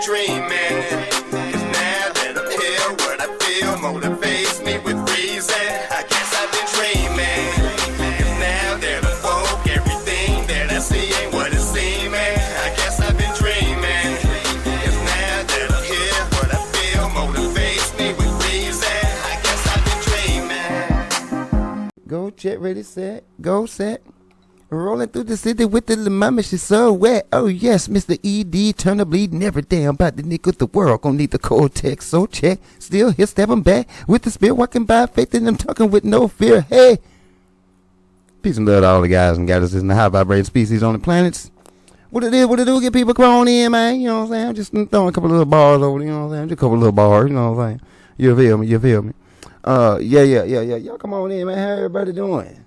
dreaming. 'Cause now that I'm here, what I feel motivates me with reason. I guess I've been dreaming. 'Cause now that I'm woke, everything that I see ain't what it seeming. I guess I've been dreaming. 'Cause now that I'm here, what I feel motivates me with reason. I guess I've been dreaming. Go, check, ready, set, go, set. Rolling through the city with the mama, she's so wet. Oh yes, Mr. ED, turn the bleed, never damn about the nickel the world. Gonna need the cortex, so check. Still here, stepping back with the spirit, walking by faith, and I'm talking with no fear. Hey, peace and love to all the guys and gals in the high vibrating species on the planets. What it is, what it do, get people crawling in, man. You know what I'm saying? I'm just throwing a couple of little bars over, you know what I'm saying? Just a couple of little bars, you know what I'm saying? You feel me? You feel me? Yeah. Y'all come on in, man. How everybody doing?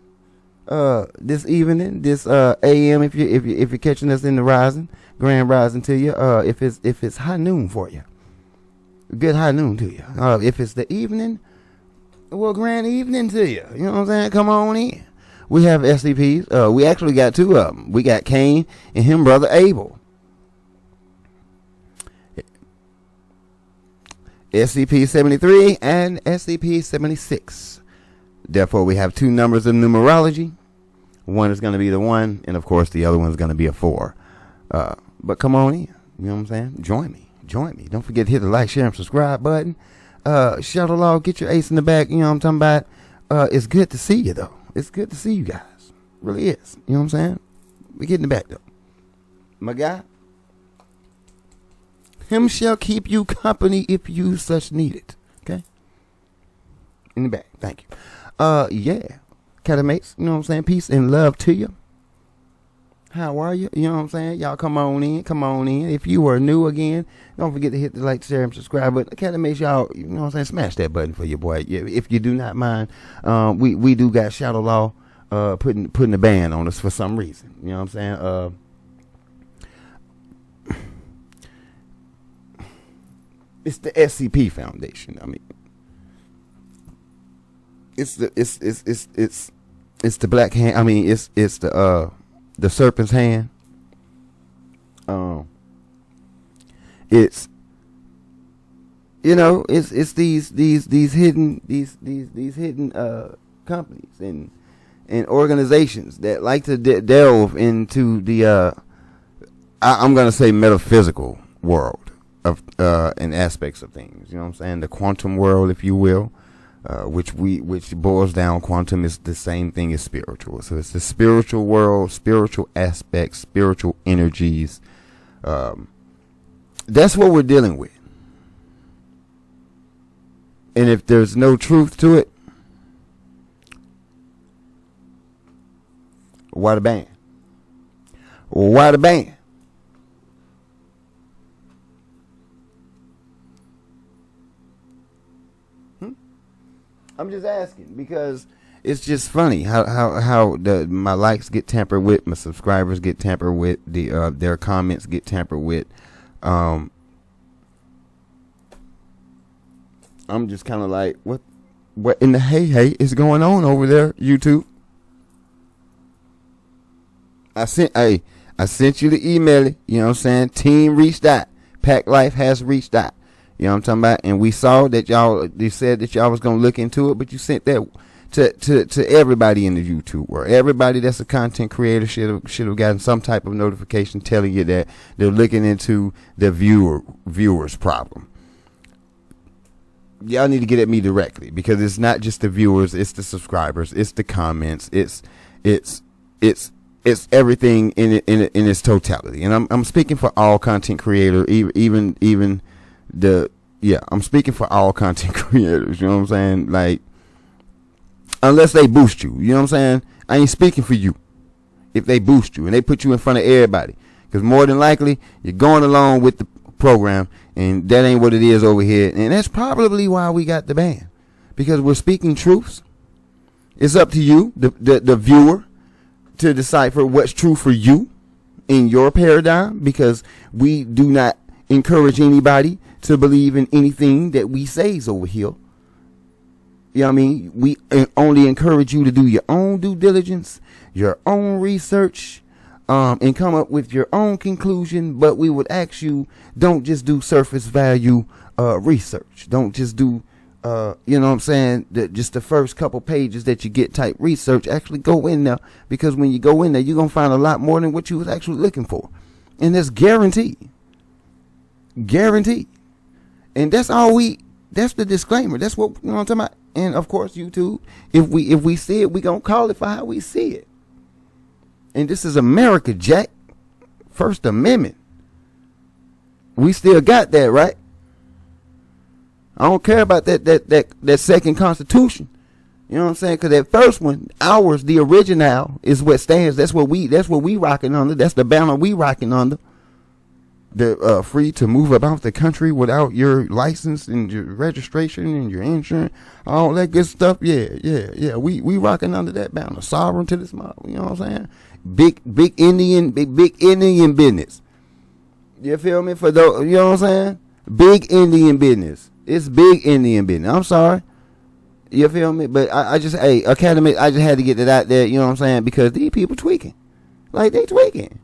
This evening, this AM, if you're catching us in the rising, grand rising to you. If it's high noon for you, good high noon to you. If it's the evening, well, grand evening to you. You know what I'm saying? Come on in. We have SCPs. We actually got two of them. We got Cain and him brother Abel. SCP-073 and SCP-076. Therefore, we have two numbers of numerology. One is going to be the 1, and of course, the other one is going to be a 4. But come on in. You know what I'm saying? Join me. Don't forget to hit the like, share, and subscribe button. Shout aloud, get your ace in the back. You know what I'm talking about? It's good to see you, though. It's good to see you guys. It really is. You know what I'm saying? We get in the back, though. My guy. Him shall keep you company if you such need it. Okay? In the back. Thank you. Yeah. Catamates, you know what I'm saying? Peace and love to you. How are you? You know what I'm saying? Y'all come on in. If you are new again, don't forget to hit the like, share, and subscribe button. Catamates, y'all, you know what I'm saying? Smash that button for your boy. If you do not mind, we do got Shadow Law putting a ban on us for some reason. You know what I'm saying? It's the SCP Foundation. I mean, it's the black hand. I mean, it's the serpent's hand. It's, you know, it's these hidden companies and organizations that like to delve into the I'm gonna say metaphysical world of and aspects of things. You know what I'm saying? The quantum world, if you will. Which boils down, quantum is the same thing as spiritual. So it's the spiritual world, spiritual aspects, spiritual energies. That's what we're dealing with. And if there's no truth to it, why the ban? Why the ban? I'm just asking because it's just funny how my likes get tampered with, my subscribers get tampered with, their comments get tampered with. I'm just kind of like, what in the hey is going on over there, YouTube? I sent you the email. You know what I'm saying? Team reached out. Pack Life has reached out. You know what I'm talking about? And we saw that they said that y'all was going to look into it, but you sent that to everybody in the YouTube world. Everybody that's a content creator should have gotten some type of notification telling you that they're looking into the viewers problem. Y'all need to get at me directly, because it's not just the viewers, it's the subscribers, it's the comments, it's everything in its totality. And I'm speaking for all content creator, even I'm speaking for all content creators, you know what I'm saying? Like, unless they boost you, you know what I'm saying? I ain't speaking for you. If they boost you and they put you in front of everybody, because more than likely you're going along with the program, and that ain't what it is over here. And that's probably why we got the ban, because we're speaking truths. It's up to you, the viewer, to decipher what's true for you in your paradigm, because we do not encourage anybody to believe in anything that we say over here. You know what I mean? We only encourage you to do your own due diligence, your own research, and come up with your own conclusion, but we would ask you, don't just do surface value research. Don't just do you know what I'm saying, just the first couple pages that you get type research. Actually go in there, because when you go in there, you're gonna find a lot more than what you was actually looking for, and that's guaranteed. And that's the disclaimer. That's what, you know what I'm talking about. And of course, YouTube, if we see it, we gonna call it for how we see it. And this is America, Jack. First Amendment. We still got that, right? I don't care about that second Constitution. You know what I'm saying? Because that first one, ours, the original, is what stands. That's what we rocking under. That's the banner we rocking under. The free to move about the country without your license and your registration and your insurance, all that good stuff. Yeah. We rocking under that banner. Sovereign to the small. You know what I'm saying? Big Indian business. You feel me? For those, you know what I'm saying? Big Indian business. It's big Indian business. I'm sorry. You feel me? But I just Academy, I just had to get it out there, you know what I'm saying? Because these people tweaking. Like, they tweaking.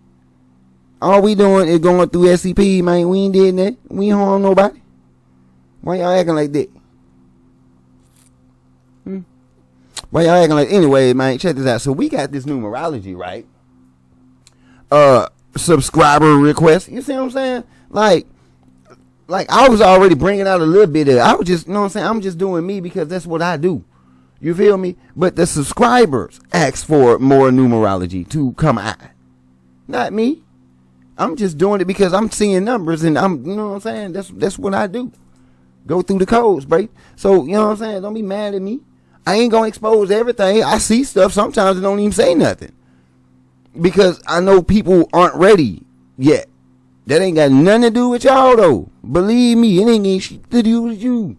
All we doing is going through SCP, man. We ain't did that. We ain't harm nobody. Why y'all acting like that? Why y'all acting like, anyway, man, check this out. So we got this numerology, right? Subscriber request. You see what I'm saying? Like I was already bringing out a little bit of it. I was just, you know what I'm saying? I'm just doing me because that's what I do. You feel me? But the subscribers ask for more numerology to come out. Not me. I'm just doing it because I'm seeing numbers, and I'm, you know what I'm saying? That's what I do. Go through the codes, bro. So, you know what I'm saying? Don't be mad at me. I ain't gonna expose everything. I see stuff sometimes that don't even say nothing, because I know people aren't ready yet. That ain't got nothing to do with y'all, though. Believe me, it ain't got shit to do with you.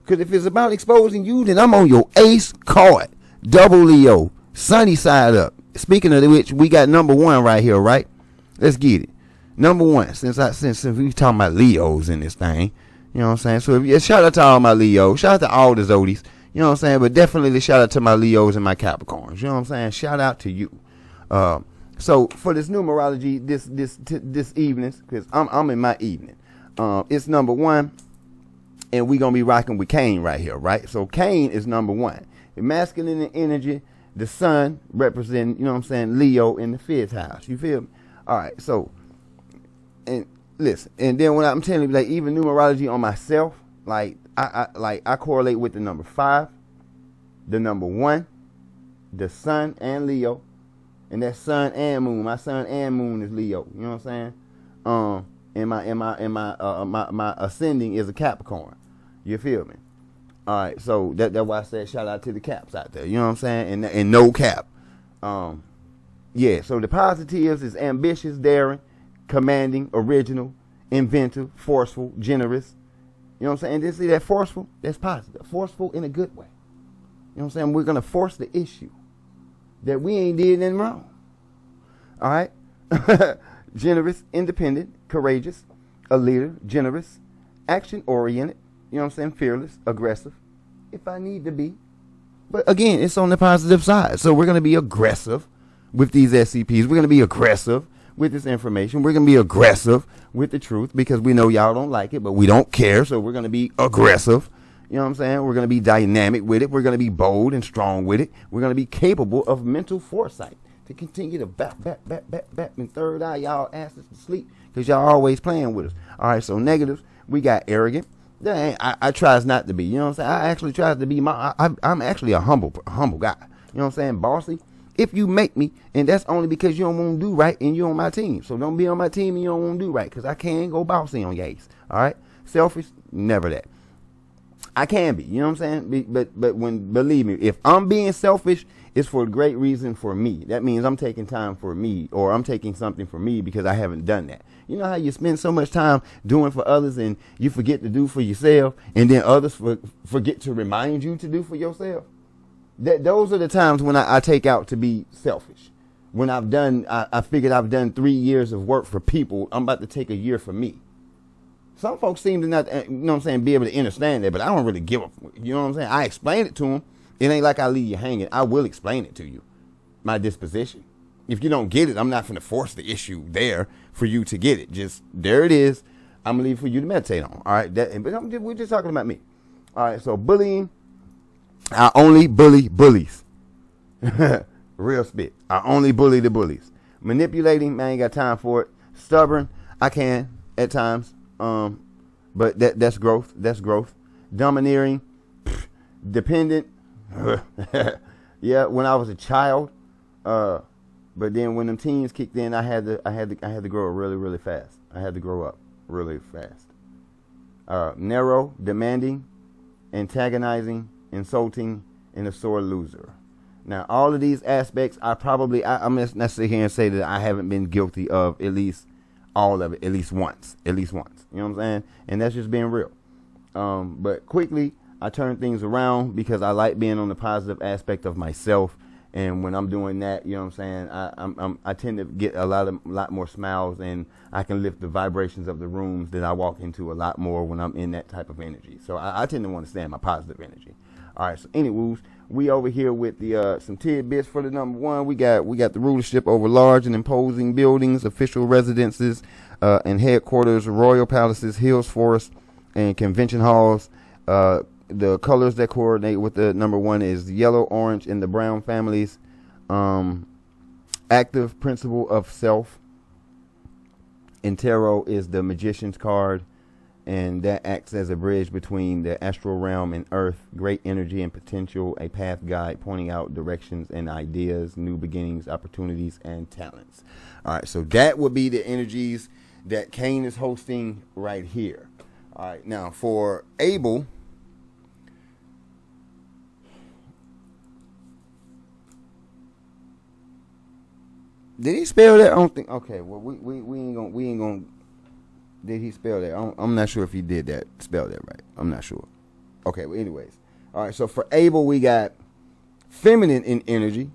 Because if it's about exposing you, then I'm on your ace card. Double Leo. Sunny side up. Speaking of which, we got number one right here, right? Let's get it. Number one, since we talking about Leos in this thing, you know what I'm saying? So shout out to all my Leos. Shout out to all the Zodies. You know what I'm saying? But definitely shout out to my Leos and my Capricorns. You know what I'm saying? Shout out to you. So for this numerology, this evening, because I'm in my evening, it's number one, and we gonna be rocking with Cain right here, right? So Cain is number one. The masculine energy, the sun representing, you know what I'm saying, Leo in the fifth house. You feel me? All right. So, and listen, and then when I'm telling you, like, even numerology on myself, like I correlate with the number 5, the number 1, the sun and Leo. And that sun and moon, my sun and moon is Leo. You know what I'm saying? And my ascending is a Capricorn. You feel me? All right, so that's why I said shout out to the Caps out there. You know what I'm saying? And no cap. Yeah. So the positives is ambitious, daring, commanding, original, inventive, forceful, generous. You know what I'm saying? And then see that forceful? That's positive. Forceful in a good way. You know what I'm saying? We're gonna force the issue that we ain't did anything wrong. All right? Generous, independent, courageous, a leader, generous, action-oriented, you know what I'm saying, fearless, aggressive, if I need to be. But again, it's on the positive side. So we're going to be aggressive with these SCPs. We're going to be aggressive with this information. We're going to be aggressive with the truth, because we know y'all don't like it, but we don't care. So we're going to be aggressive. You know what I'm saying? We're going to be dynamic with it. We're going to be bold and strong with it. We're going to be capable of mental foresight to continue to bat and third eye y'all asses to sleep, because y'all always playing with us. All right, so negatives, we got arrogant. I tries not to be. You know what I'm saying? I actually tries to be I'm actually a humble guy. You know what I'm saying? Bossy. If you make me, and that's only because you don't want to do right and you're on my team. So don't be on my team and you don't want to do right, because I can't go bossy on your ace. All right? Selfish, never that. I can be, you know what I'm saying? But believe me, if I'm being selfish, it's for a great reason for me. That means I'm taking time for me, or I'm taking something for me because I haven't done that. You know how you spend so much time doing for others and you forget to do for yourself, and then others forget to remind you to do for yourself? Those are the times when I take out to be selfish. When I figured I've done 3 years of work for people, I'm about to take a year for me. Some folks seem to not, you know what I'm saying, be able to understand that, but I don't really give a, you know what I'm saying? I explain it to them. It ain't like I leave you hanging. I will explain it to you. My disposition. if you don't get it, I'm not going to force the issue there for you to get it. Just there it is. I'm going to leave for you to meditate on. All right. But we're just talking about me. All right. So bullying. I only bully bullies. Real spit. I only bully the bullies. Manipulating, man, I ain't got time for it. Stubborn, I can at times. But that's growth. That's growth. Domineering, dependent. Yeah, when I was a child. But then when them teens kicked in, I had to grow up really, really fast. I had to grow up really fast. Narrow, demanding, antagonizing, insulting, and a sore loser. Now, all of these aspects, I'm just not sit here and say that I haven't been guilty of at least all of it, at least once. You know what I'm saying? And that's just being real. But quickly, I turn things around because I like being on the positive aspect of myself. And when I'm doing that, you know what I'm saying, I tend to get a lot more smiles, and I can lift the vibrations of the rooms that I walk into a lot more when I'm in that type of energy. So I tend to want to stay in my positive energy. All right, so anyways, we over here with the some tidbits for the number one. We got the rulership over large and imposing buildings, official residences, and headquarters, royal palaces, hills, forests, and convention halls. The colors that coordinate with the number one is yellow, orange, and the brown families. Active principle of self. In tarot is the magician's card, and that acts as a bridge between the astral realm and earth. Great energy and potential, a path guide pointing out directions and ideas, new beginnings, opportunities, and talents. All right, so that would be the energies that Cain is hosting right here. All right, now for Abel, did he spell that? I don't think. Okay, well we ain't gonna. Did he spell that? I'm not sure if he did that. Spell that right. I'm not sure. Okay, well anyways, all right. So for Abel, we got feminine in energy. You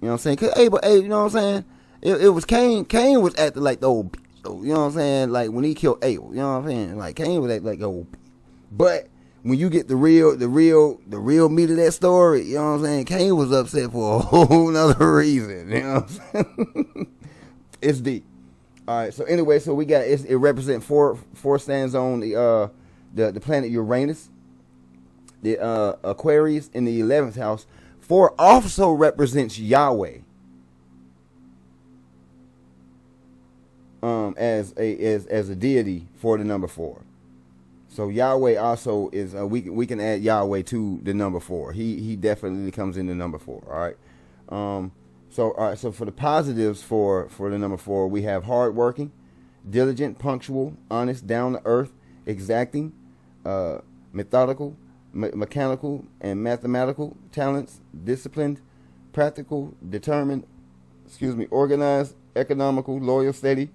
know what I'm saying? Cause Abel, you know what I'm saying? It was Cain. Cain was acting like the old bitch. You know what I'm saying? Like when he killed Abel. You know what I'm saying? Like Cain was acting like the old bitch. But when you get the real meat of that story, you know what I'm saying? Cain was upset for a whole nother reason. You know what I'm saying? It's deep. All right. So anyway, so we got it represents four stands on the planet Uranus, the Aquarius in the 11th house. 4 also represents Yahweh. As a deity for the number 4. So Yahweh also is we can add Yahweh to the number 4. He definitely comes in the number 4. All right. So for the positives for the number 4, we have hardworking, diligent, punctual, honest, down to earth, exacting, methodical, mechanical, and mathematical talents, disciplined, practical, determined, organized, economical, loyal, steady,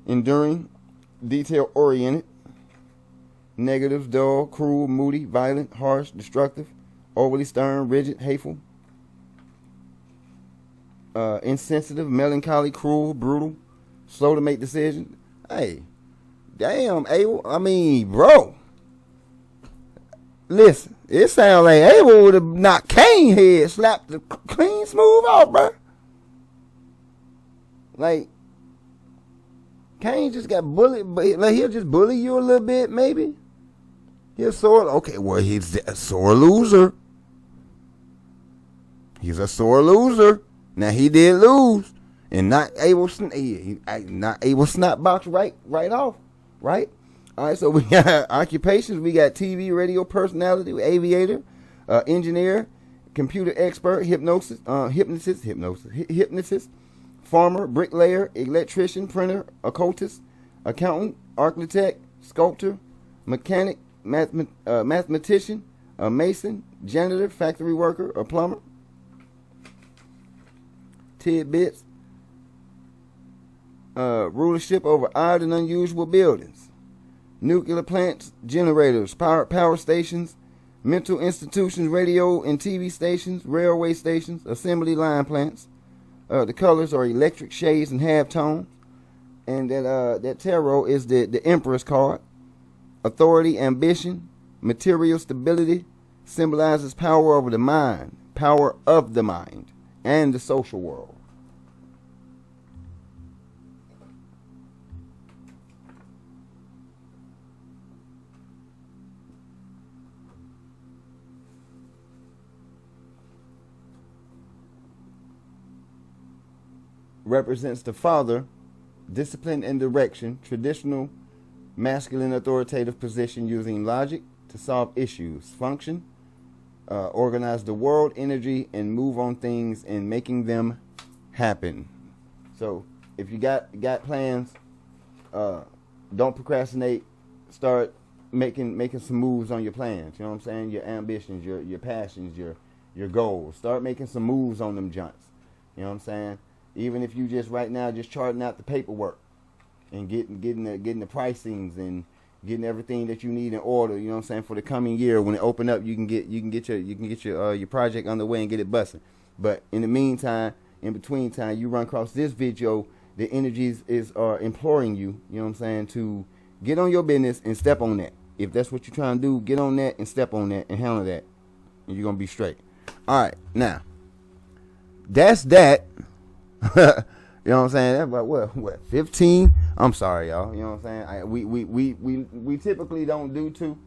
enduring, detail oriented. Negatives: dull, cruel, moody, violent, harsh, destructive, overly stern, rigid, hateful, insensitive, melancholy, cruel, brutal, slow to make decisions. Hey, damn, Abel. I mean, bro. Listen, it sounds like Abel would have knocked Cain head, slapped the clean smooth off, bro. Like, Cain just got bullied, but like he'll just bully you a little bit, maybe. He's he's a sore loser. He's a sore loser. Now he did lose, and not able snap box right off, right? All right, so we got occupations. We got TV, radio personality, aviator, engineer, computer expert, hypnotist, farmer, bricklayer, electrician, printer, occultist, accountant, architect, sculptor, mechanic, mathematician, a mason, janitor, factory worker, a plumber. Tidbits: rulership over odd and unusual buildings, nuclear plants, generators, power stations, mental institutions, radio and TV stations, railway stations, assembly line plants. The colors are electric shades and halftones. And that tarot is the Emperor's card. Authority, ambition, material stability, symbolizes power over the mind, power of the mind, and the social world. represents the father, discipline and direction, traditional masculine authoritative position using logic to solve issues, function, organize the world, energy, and move on things and making them happen. So if you got plans, don't procrastinate. Start making some moves on your plans. You know what I'm saying? Your ambitions, your passions, your goals. Start making some moves on them junts. You know what I'm saying? Even if you just right now just charting out the paperwork and getting the pricings and getting everything that you need in order. You know what I'm saying? For the coming year, when it open up, you can get your project underway and get it busting. But in the meantime, in between time, you run across this video, the energies are imploring you. You know what I'm saying? To get on your business and step on that. If that's what you're trying to do, get on that and step on that and handle that, and you're gonna be straight. All right, now that's that. You know what I'm saying? That's about what 15? I'm sorry, y'all. You know what I'm saying? We typically don't do two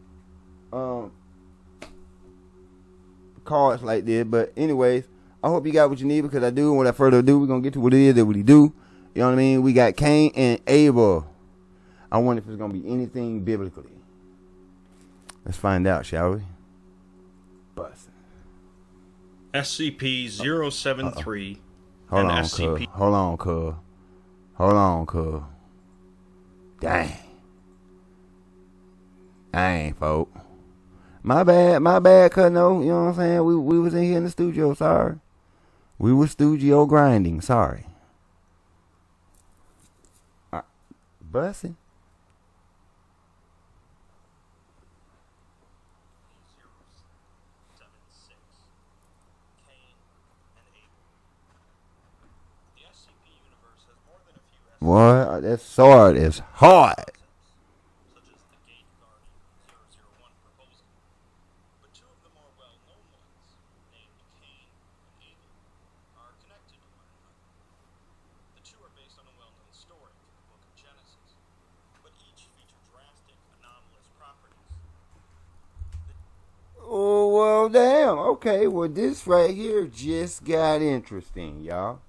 cards like this, but anyways, I hope you got what you need, because I do. And without further ado, we're gonna get to what it is that we do. You know what I mean? We got Cain and Abel. I wonder if it's gonna be anything biblically. Let's find out, shall we? Bust. SCP-073 Hold and on, SCP. cuz. Hold on, cuz. Dang, folk. My bad, cuz, no. You know what I'm saying? We was in here in the studio, sorry. We was studio grinding, sorry. Bussin'. What? That sword is hard. Such as the Gate Guardian 001 proposal. But two of the more well-known ones, named Cain and Abel, are connected to one another. The two are based on a well-known story from the book of Genesis, but each feature drastic, anomalous properties. Oh, well, damn. Okay, well, this right here just got interesting, y'all.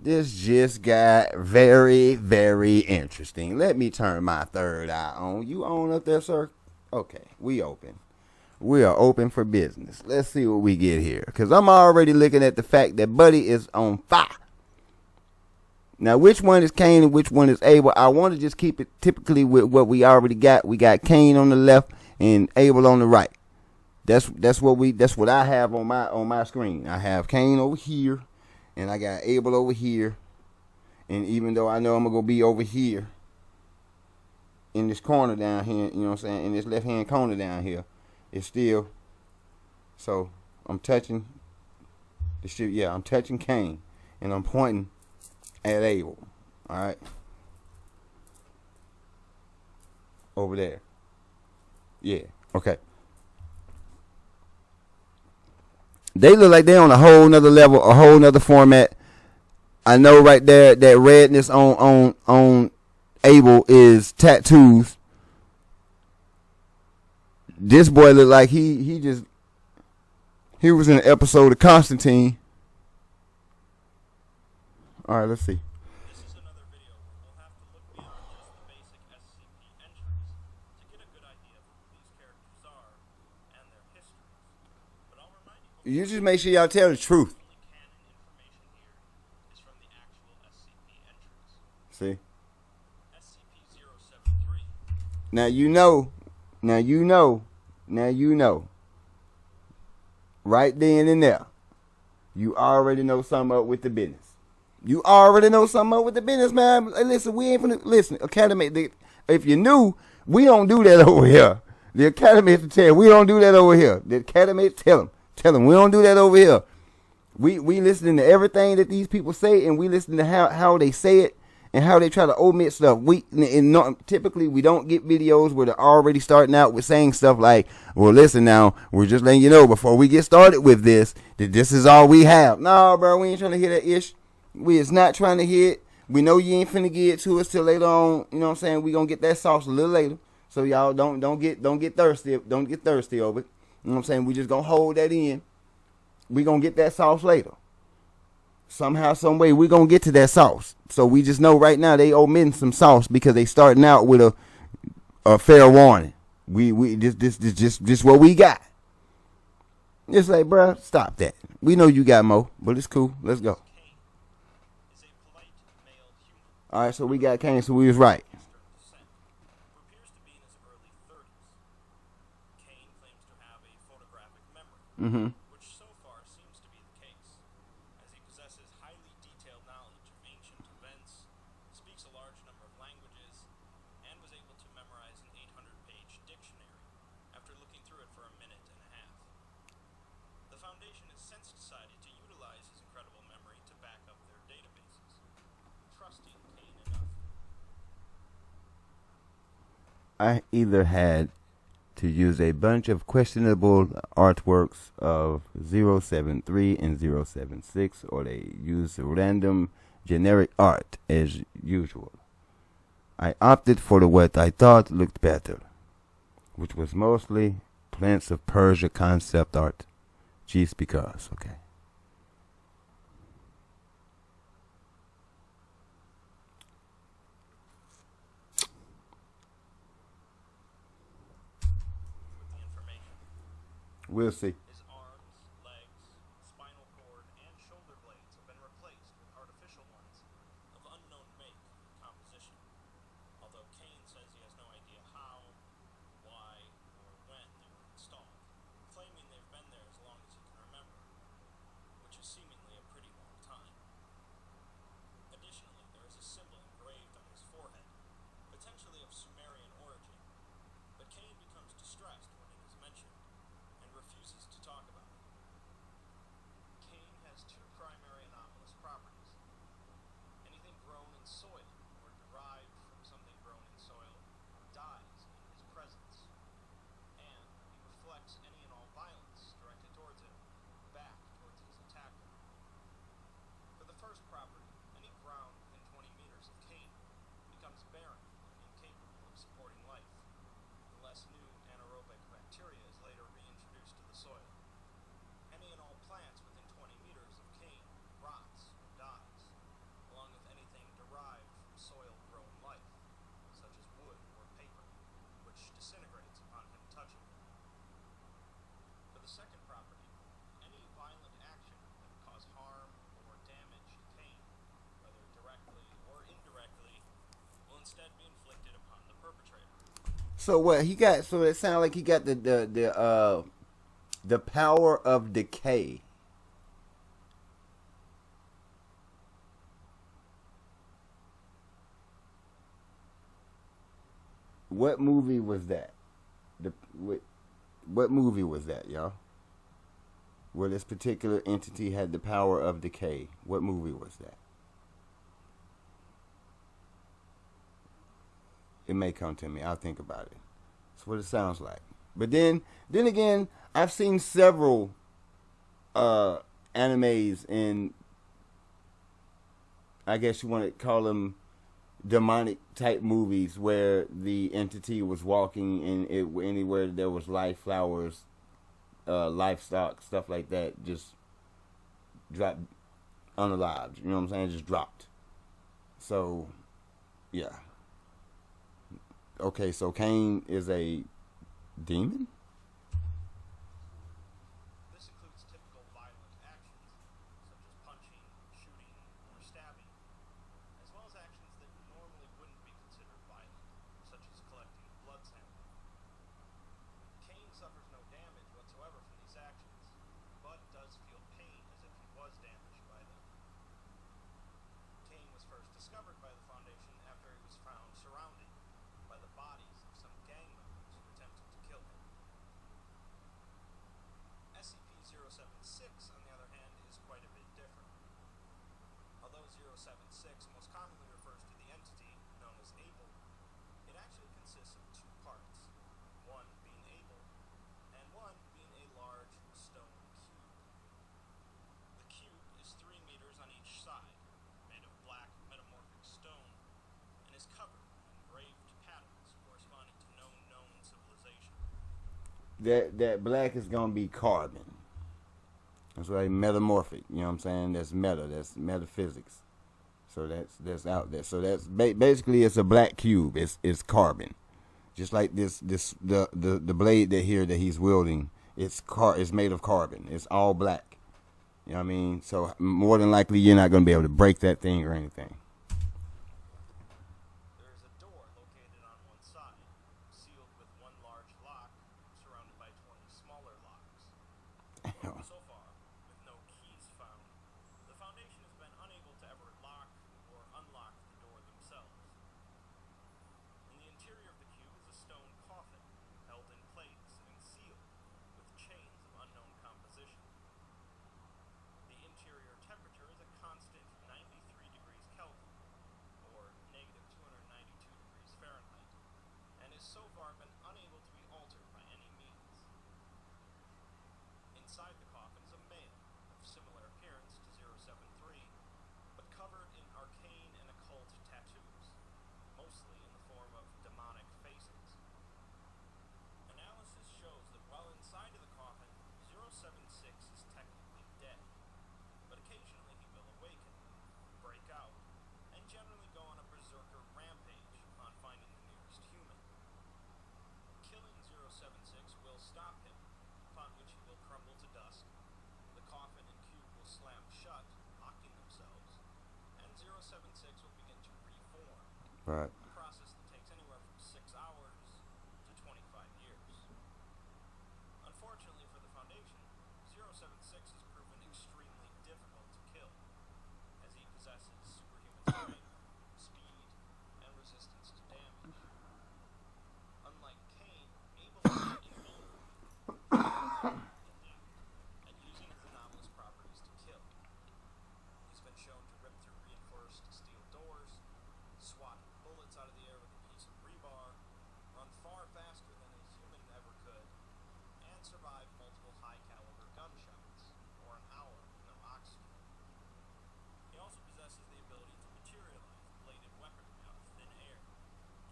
This just got very, very interesting. Let me turn my third eye on. You on up there, sir? Okay, we open. We are open for business. Let's see what we get here, because I'm already looking at the fact that Buddy is on fire. Now, which one is Cain and which one is Abel? I want to just keep it typically with what we already got. We got Cain on the left and Abel on the right. That's what I have on my screen. I have Cain over here. And I got Abel over here. And even though I know I'm going to be over here in this corner down here, you know what I'm saying, in this left-hand corner down here, it's still, so I'm touching the shit. Yeah, I'm touching Cain. And I'm pointing at Abel. All right. Over there. Yeah, okay. They look like they're on a whole nother level, a whole nother format. I know right there that redness on Abel is tattoos. This boy looked like he was in an episode of Constantine. All right, let's see. This is another video where we'll have to look beyond just the basic SCP entries to get a good idea of who these characters are and their histories. But I'll remind you. You just make sure y'all tell the truth. The canon information here is from the actual SCP entries. See? SCP-073. Now you know. Right then and there. You already know something up with the business. You already know something up with the business, man. Listen, we ain't finna listen. Academy, if you're new, we don't do that over here. The Academy is to tell you, we don't do that over here. The Academy, tell them, we don't do that over here. We listening to everything that these people say, and we listen to how they say it and how they try to omit stuff. Typically we don't get videos where they're already starting out with saying stuff like, well, listen now, we're just letting you know before we get started with this, that this is all we have. No, bro, we ain't trying to hear that ish. We is not trying to hear it. We know you ain't finna get it to us till later on. You know what I'm saying? We gonna get that sauce a little later. So y'all don't get thirsty. Don't get thirsty over it. You know what I'm saying? We just gonna hold that in. We gonna get that sauce later. somehow, some way, we're gonna get to that sauce. So we just know right now they omitting some sauce because they starting out with a fair warning. We this what we got. It's like, bruh, stop that. We know you got more, but it's cool. Let's go. Cain is a polite male human All right, so we got Cain, so we was right. of Eastern descent who appears to be in his early 30s. Cain claims to have a photographic memory, Mm-hmm. which so far seems to be the case, as he possesses highly detailed knowledge of ancient events, speaks a large number of languages, and was able to memorize an 800-page dictionary after looking through it for a minute and a half. The Foundation has since decided to utilize his incredible memory to back up their databases, trusting Cain enough. I either had to use a bunch of questionable artworks of 073 and 076, or they used random generic art as usual. I opted for what I thought looked better, which was mostly Prince of Persia concept art. Just because, okay. With the information, We'll see. his arms, legs, spinal cord, and shoulder blades have been replaced with artificial ones of unknown make and composition, although Cain says he has no idea how, why, or when they were installed, claiming they've been there as long as he can remember, which is seemingly a pretty long time. Additionally, there is a symbol engraved on his forehead, potentially of Sumerian origin, but Cain becomes distressed when it is mentioned and refuses to talk about it. Cain has two primary anomalous properties. Anything grown in soil or derived from something grown in soil dies in his presence, and he reflects any and all violence directed towards him back towards his attacker. For the first property, any ground within 20 meters of Cain becomes barren and incapable of supporting life, unless new anaerobic bacteria is later reintroduced to the soil. Any and all plants within 20 meters of Cain rots or dies, along with anything derived from soil-grown life, such as wood or paper, which disintegrates upon him touching it. For the second property, any violent action that would cause harm or damage to Cain, whether directly or indirectly, will instead be inflicted upon the perpetrator. So what he got? So it sounds like he got the power of decay. What movie was that? What movie was that, y'all? Where this particular entity had the power of decay. What movie was that? It may come to me. I'll think about it. That's what it sounds like. But then again, I've seen several animes in, I guess you want to call them demonic type movies, where the entity was walking in it, anywhere there was life, flowers, livestock, stuff like that, just dropped unalived. You know what I'm saying? Just dropped. So, yeah. Okay, so Cain is a demon? This includes typical violent actions, such as punching, shooting, or stabbing, as well as actions that normally wouldn't be considered violent, such as collecting blood samples. Cain suffers no damage whatsoever from these actions, but does feel pain as if he was damaged by them. Cain was first discovered by the Foundation after he was found surrounded by the bodies of some gang members who attempted to kill him. SCP-076, on the other hand, is quite a bit different. Although 076 most commonly refers to the entity known as Abel, it actually consists of two parts, one being Abel, and one being a large stone cube. The cube is 3 meters on each side, made of black metamorphic stone, and is covered with engraved patterns corresponding to no known civilization. That black is gonna be carbon. That's why metamorphic. You know what I'm saying? That's meta. That's metaphysics. So that's out there. So that's basically it's a black cube. It's carbon. Just like the blade that he's wielding. It's made of carbon. It's all black. You know what I mean? So more than likely you're not going to be able to break that thing or anything. There is a door located on one side, sealed with one large lock, surrounded by 20 smaller locks. So far, with no keys found, the Foundation has been unable to ever lock or unlock the door themselves. In the interior of the cube is a stone coffin, held in place and sealed with chains of unknown composition. The interior temperature is a constant 93 degrees Kelvin, or negative 292 degrees Fahrenheit, and has so far been unable to be altered by any means. Inside the coffin is a male of similar appearance to 073, but covered in arcane and occult tattoos, mostly in the form of demonic faces. Analysis shows that while inside of the coffin, 076 is technically dead, but occasionally he will awaken, break out, and generally go on a berserker rampage upon finding the nearest human. Killing 076 will stop him, upon which he will crumble to dust, the coffin and cube will slam shut, locking themselves, and 076 will begin to reform. Right. A process that takes anywhere from 6 hours to 25 years. Unfortunately for the Foundation, 076 has proven extremely difficult to kill, as he possesses superhuman strength, speed, and resistance to damage. Unlike Cain, Abel is invulnerable and using his anomalous properties to kill. He's been shown to rip through reinforced steel doors, swat bullets out of the air with a piece of rebar, run far faster than a human ever could, and survive multiple high-caliber gunshots, or an hour with no oxygen. He also possesses the ability to materialize bladed weaponry out of thin air,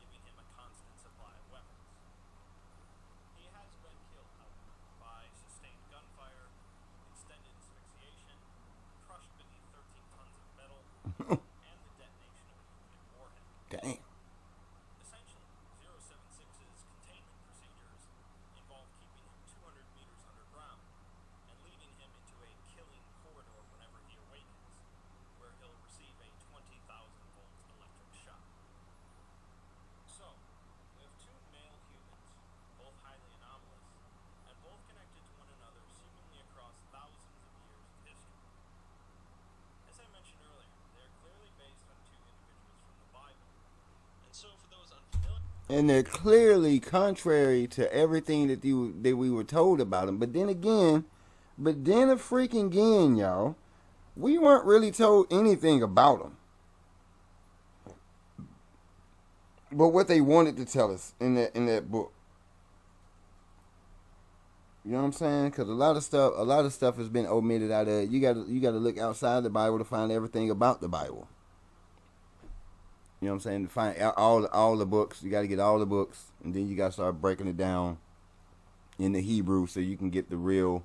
giving him a constant supply of weapons. He has been killed, however, by sustained gunfire, extended asphyxiation, crushed beneath 13 tons of metal, and the detonation of a nuclear warhead. Damn. Essentially, 076's containment procedures involve keeping him 200 meters underground and leading him into a killing corridor whenever he awakens, where he'll receive a 20,000-volt electric shock. So, we have two male humans, both highly anomalous, and both connected to one another seemingly across thousands of years of history. As I mentioned earlier, they are clearly based on two individuals from the Bible. And so for those unfamiliar, And they're clearly contrary to everything that we were told about them. But then again, y'all, we weren't really told anything about them. But what they wanted to tell us in that book. You know what I'm saying? Because a lot of stuff has been omitted out of it. You got to look outside the Bible to find everything about the Bible. You know what I'm saying? To find all the books, you got to get all the books, and then you got to start breaking it down in the Hebrew so you can get the real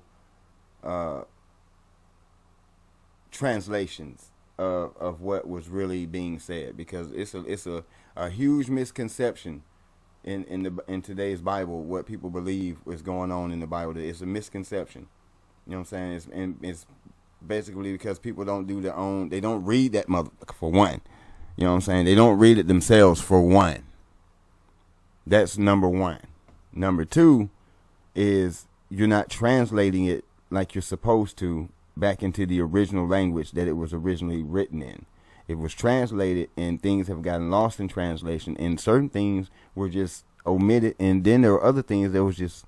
translations of what was really being said. Because it's a huge misconception in today's Bible, what people believe is going on in the Bible. It's a misconception. You know what I'm saying? It's basically because people don't do their own. They don't read that motherfucker, for one. You know what I'm saying? They don't read it themselves, for one. That's number one. Number two is you're not translating it like you're supposed to back into the original language that it was originally written in. It was translated and things have gotten lost in translation, and certain things were just omitted, and then there were other things that was just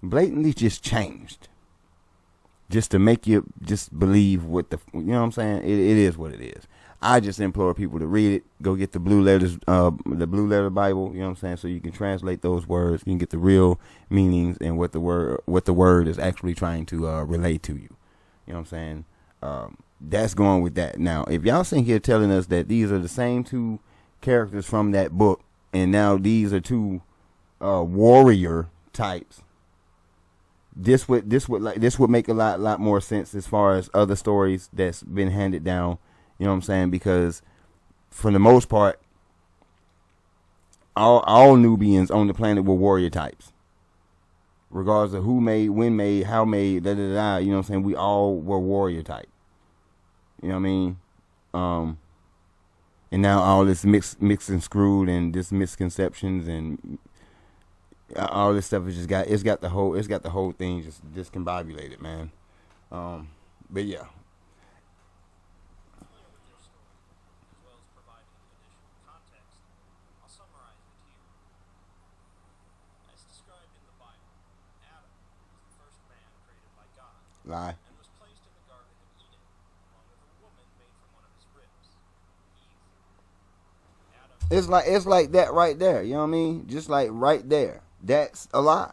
blatantly just changed just to make you just believe what you know what I'm saying? It is what it is. I just implore people to read it. Go get the blue letters, the blue letter Bible. You know what I'm saying? So you can translate those words. You can get the real meanings and what the word is actually trying to relate to you. You know what I'm saying? That's going with that. Now, if y'all sitting here telling us that these are the same two characters from that book, and now these are two warrior types, this would make a lot more sense as far as other stories that's been handed down. You know what I'm saying? Because for the most part, all Nubians on the planet were warrior types. Regardless of who made, when made, how made, you know what I'm saying? We all were warrior type. You know what I mean? And now all this mixed and screwed and this misconceptions and all this stuff is got the whole thing just discombobulated, man. But yeah. Familiar with their story, as well as providing additional context, I'll summarize it here. As described in the Bible, Adam was the first man created by God. Lie. And was placed in the Garden of Eden, along with a woman made from one of his ribs, Eve. Adam It's like that right there. You know what I mean? Just like right there. That's a lie.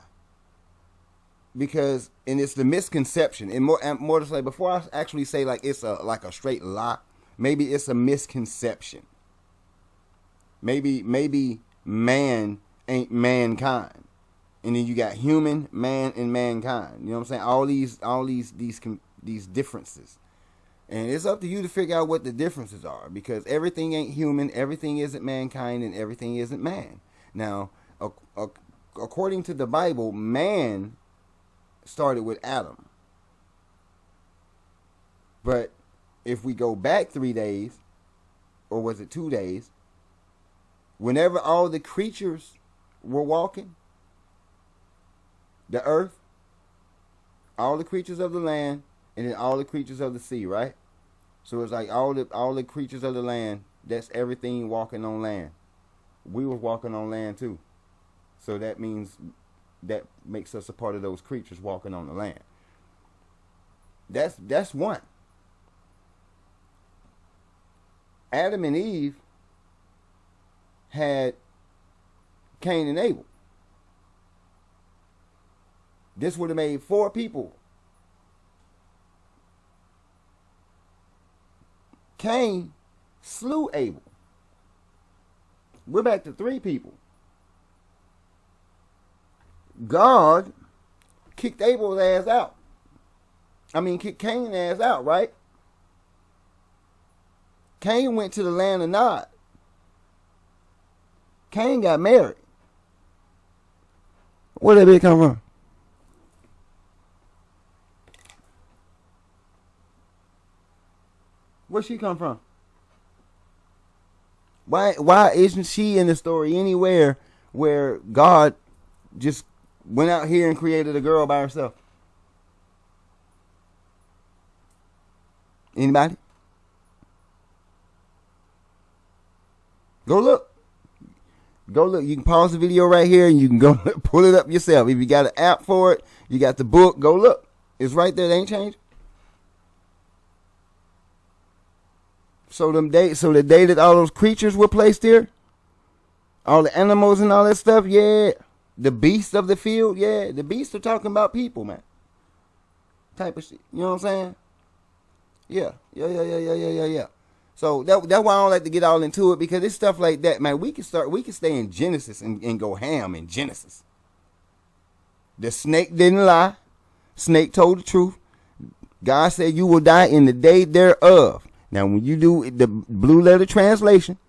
Because, and it's the misconception. And more to say, before I actually say like it's a straight lie, maybe it's a misconception. Maybe man ain't mankind. And then you got human, man, and mankind. You know what I'm saying? All these differences. And it's up to you to figure out what the differences are, because everything ain't human, everything isn't mankind, and everything isn't man. Now, according to the Bible, man started with Adam. But if we go back 3 days, or was it 2 days, whenever all the creatures were walking, the earth, all the creatures of the land, and then all the creatures of the sea, right? So it's like all the creatures of the land, that's everything walking on land. We was walking on land too. So that means that makes us a part of those creatures walking on the land. That's one. Adam and Eve had Cain and Abel. This would have made 4 people. Cain slew Abel. We're back to 3 people. God kicked Abel's ass out. Kicked Cain's ass out, right? Cain went to the land of Nod. Cain got married. Where did that bitch come from? Where'd she come from? Why isn't she in the story anywhere where God just went out here and created a girl by herself? Anybody? Go look. You can pause the video right here and you can go pull it up yourself. If you got an app for it, you got the book, go look. It's right there. It ain't changed. So the day that all those creatures were placed here, all the animals and all that stuff, yeah. The beasts of the field, yeah. The beasts are talking about people, man. Type of shit. You know what I'm saying? Yeah. So that's why I don't like to get all into it, because it's stuff like that, man. We can stay in Genesis and go ham in Genesis. The snake didn't lie. Snake told the truth. God said you will die in the day thereof. Now, when you do the blue letter translation,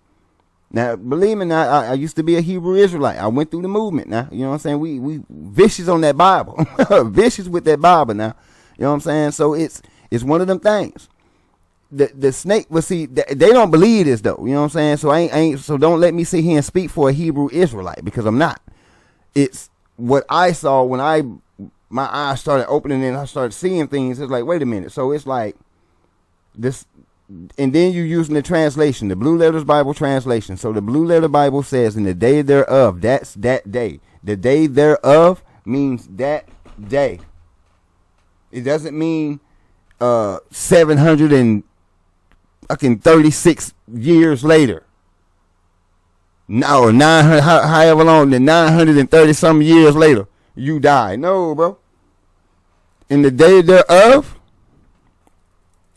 now, believe me, now, I used to be a Hebrew Israelite. I went through the movement now. You know what I'm saying? We vicious on that Bible. Vicious with that Bible now. You know what I'm saying? So it's one of them things. The snake, well, see, they don't believe this, though. You know what I'm saying? So don't let me sit here and speak for a Hebrew Israelite, because I'm not. It's what I saw when my eyes started opening and I started seeing things. It's like, wait a minute. So it's like this. And then you're using the translation, the Blue Letters Bible translation. So the Blue Letter Bible says, in the day thereof, that's that day. The day thereof means that day. It doesn't mean 736 years later. No, 900, however long, the 930 some years later, you die. No, bro. In the day thereof,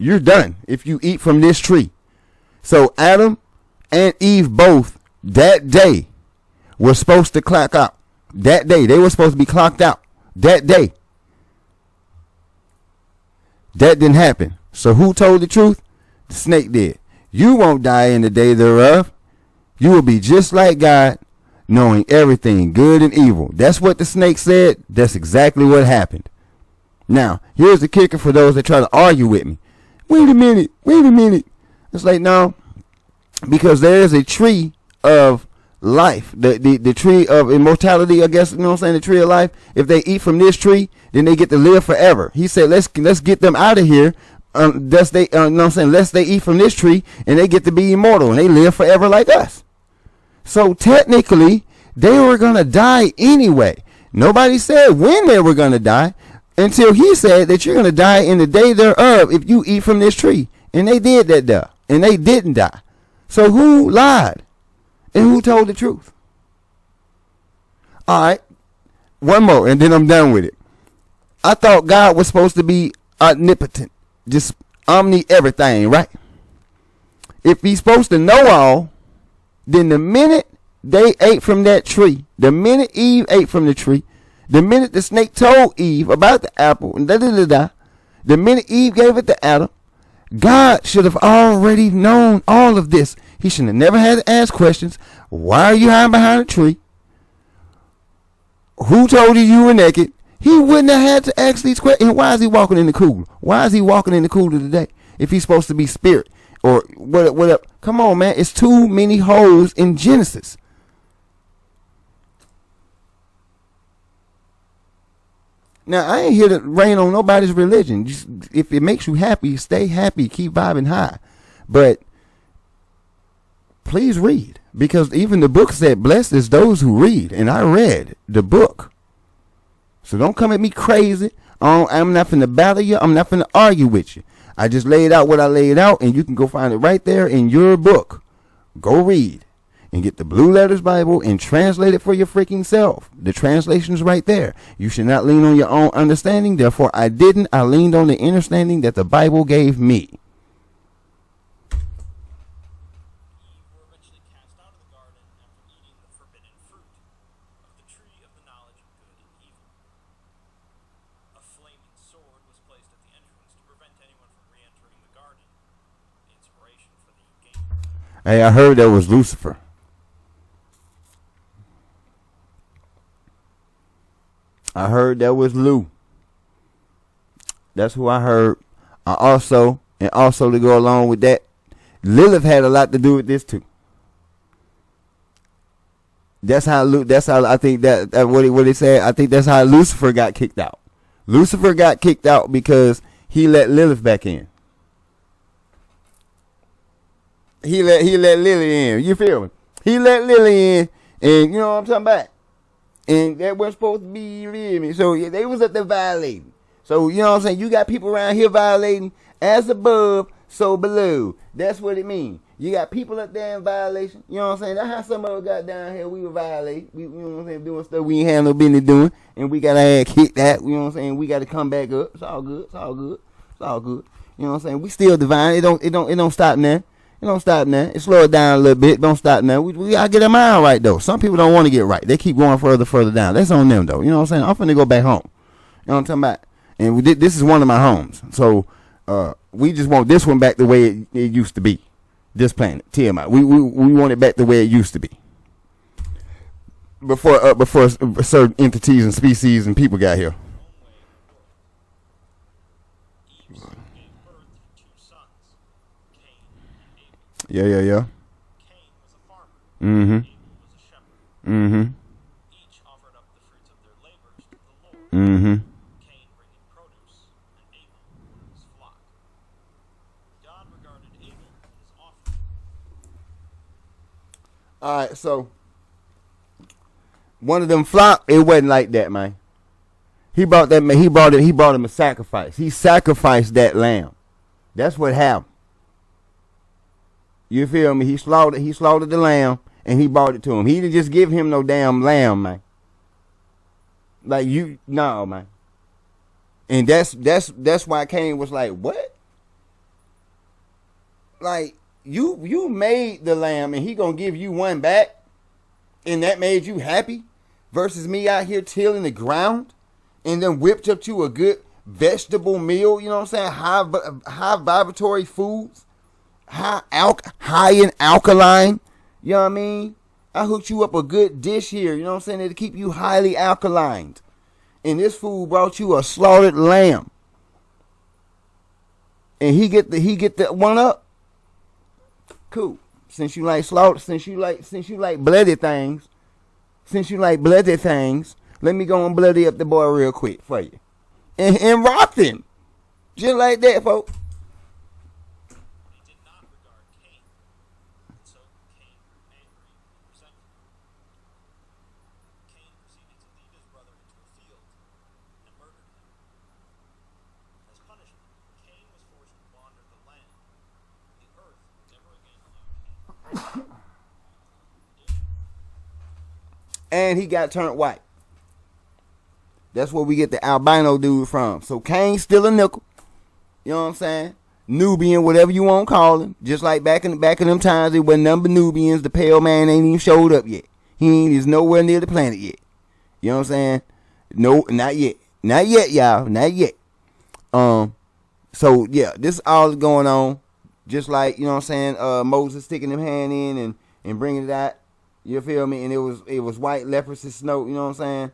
you're done if you eat from this tree. So Adam and Eve both that day were supposed to clock out. That day. They were supposed to be clocked out. That day. That didn't happen. So who told the truth? The snake did. You won't die in the day thereof. You will be just like God, knowing everything, good and evil. That's what the snake said. That's exactly what happened. Now, here's the kicker for those that try to argue with me. Wait a minute. It's like, no, because there is a tree of life, the tree of immortality, I guess, you know what I'm saying, the tree of life. If they eat from this tree, then they get to live forever. He said, let's get them out of here, lest they, you know what I'm saying, lest they eat from this tree, and they get to be immortal, and they live forever like us. So technically, they were going to die anyway. Nobody said when they were going to die, until he said that you're going to die in the day thereof if you eat from this tree. And they did that though, and they didn't die. So who lied? And who told the truth? All right, one more, and then I'm done with it. I thought God was supposed to be omnipotent, just omni everything, right? If he's supposed to know all, then the minute they ate from that tree, the minute Eve ate from the tree, the minute the snake told Eve about the apple, and the minute Eve gave it to Adam, God should have already known all of this. He should have never had to ask questions. Why are you hiding behind a tree? Who told you were naked? He wouldn't have had to ask these questions. And why is he walking in the cooler? Why is he walking in the cooler today? If he's supposed to be spirit or what? Come on, man. It's too many holes in Genesis. Now, I ain't here to rain on nobody's religion. Just, if it makes you happy, stay happy, keep vibing high. But please read, because even the book said, blessed is those who read. And I read the book. So don't come at me crazy. I'm not finna battle you. I'm not finna argue with you. I just laid out what I laid out, and you can go find it right there in your book. Go read. And get the Blue Letters Bible and translate it for your freaking self. The translation's right there. You should not lean on your own understanding. Therefore, I didn't. I leaned on the understanding that the Bible gave me. Eve were eventually cast out of the garden after eating the forbidden fruit of the tree of the knowledge of good and evil. A flaming sword was placed at the entrance to prevent anyone from re-entering the garden. The inspiration for the game. Hey, I heard that was Lucifer. I heard that was Lou. That's who I heard. Also to go along with that, Lilith had a lot to do with this too. That's how I think that what he said. I think that's how Lucifer got kicked out. Lucifer got kicked out because he let Lilith back in. He let Lily in. You feel me? He let Lily in, and you know what I'm talking about. And that was supposed to be, you feel me? So yeah, they was up there violating. So, you know what I'm saying? You got people around here violating, as above, so below. That's what it means. You got people up there in violation. You know what I'm saying? That's how some of us got down here. We were violating. We, you know what I'm saying? Doing stuff we ain't had no business doing. And we got our ass kicked out. You know what I'm saying? We got to come back up. It's all good. It's all good. It's all good. You know what I'm saying? We still divine. It don't stop now. It don't stop now. It slow it down a little bit. Don't stop now. We gotta get our mind right though. Some people don't want to get right. They keep going further down. That's on them though. You know what I'm saying? I'm finna go back home. You know what I'm talking about? And this is one of my homes. So we just want this one back the way it used to be. This planet, TMI. We want it back the way it used to be. Before certain entities and species and people got here. Yeah. Cain was a farmer. Mm-hmm. Abel was a shepherd. Mm-hmm. Each offered up the fruits of their labors to the Lord. Mm-hmm. Cain bringing produce, and Abel one of his flock. God regarded Abel and his offering. All right, so one of them flock, it wasn't like that, man. He brought him a sacrifice. He sacrificed that lamb. That's what happened. You feel me? He slaughtered the lamb and he brought it to him. He didn't just give him no damn lamb, man. Like no, man. And that's why Cain was like, what? Like you made the lamb and he gonna give you one back, and that made you happy, versus me out here tilling the ground and then whipped up to a good vegetable meal, you know what I'm saying? High vibratory foods, high in alkaline, you know what I mean? I hooked you up a good dish here, you know what I'm saying, to keep you highly alkaline. And this fool brought you a slaughtered lamb. And he get the one up. Cool. Since you like bloody things, let me go and bloody up the boy real quick for you. And rock him. Just like that, folks. They did not regard Cain, and so Cain grew angry and resentful. Cain proceeded to lead his brother into a field and murdered him. As punishment, Cain was forced to wander the land. The earth never again allowed Cain. And he got turned white. That's where we get the albino dude from. So Cain's still a nickel. You know what I'm saying? Nubian, whatever you want to call him. Just like back in them times, it wasn't none but Nubians. The pale man ain't even showed up yet. He's nowhere near the planet yet. You know what I'm saying? No, not yet. Not yet, y'all. Not yet. So yeah, this all going on. Just like, you know what I'm saying, Moses sticking him hand in and bringing it out. You feel me? And it was white leprosy snow, you know what I'm saying?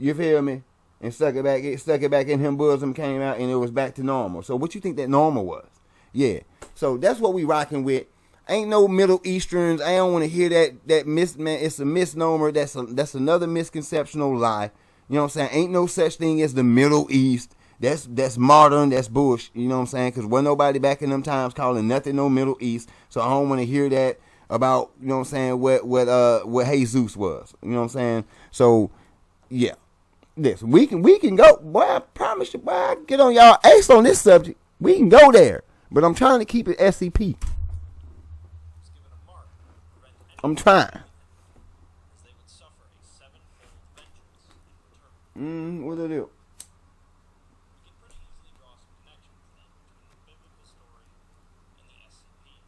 You feel me? And stuck it back in him bosom, came out, and it was back to normal. So what you think that normal was? Yeah. So that's what we rocking with. Ain't no Middle Easterns. I don't want to hear that man. It's a misnomer. That's another misconceptional lie. You know what I'm saying? Ain't no such thing as the Middle East. That's modern. That's bush. You know what I'm saying? Because wasn't nobody back in them times calling nothing no Middle East. So I don't want to hear that about, you know what I'm saying, what Jesus was. You know what I'm saying? So yeah. This we can go, boy. I promise you, boy. I get on y'all ace on this subject. We can go there, but I'm trying to keep it SCP. I'm trying. They would suffer a sevenfold vengeance in return. What do they do? We can pretty easily draw some connections then between the biblical story and the SCPs.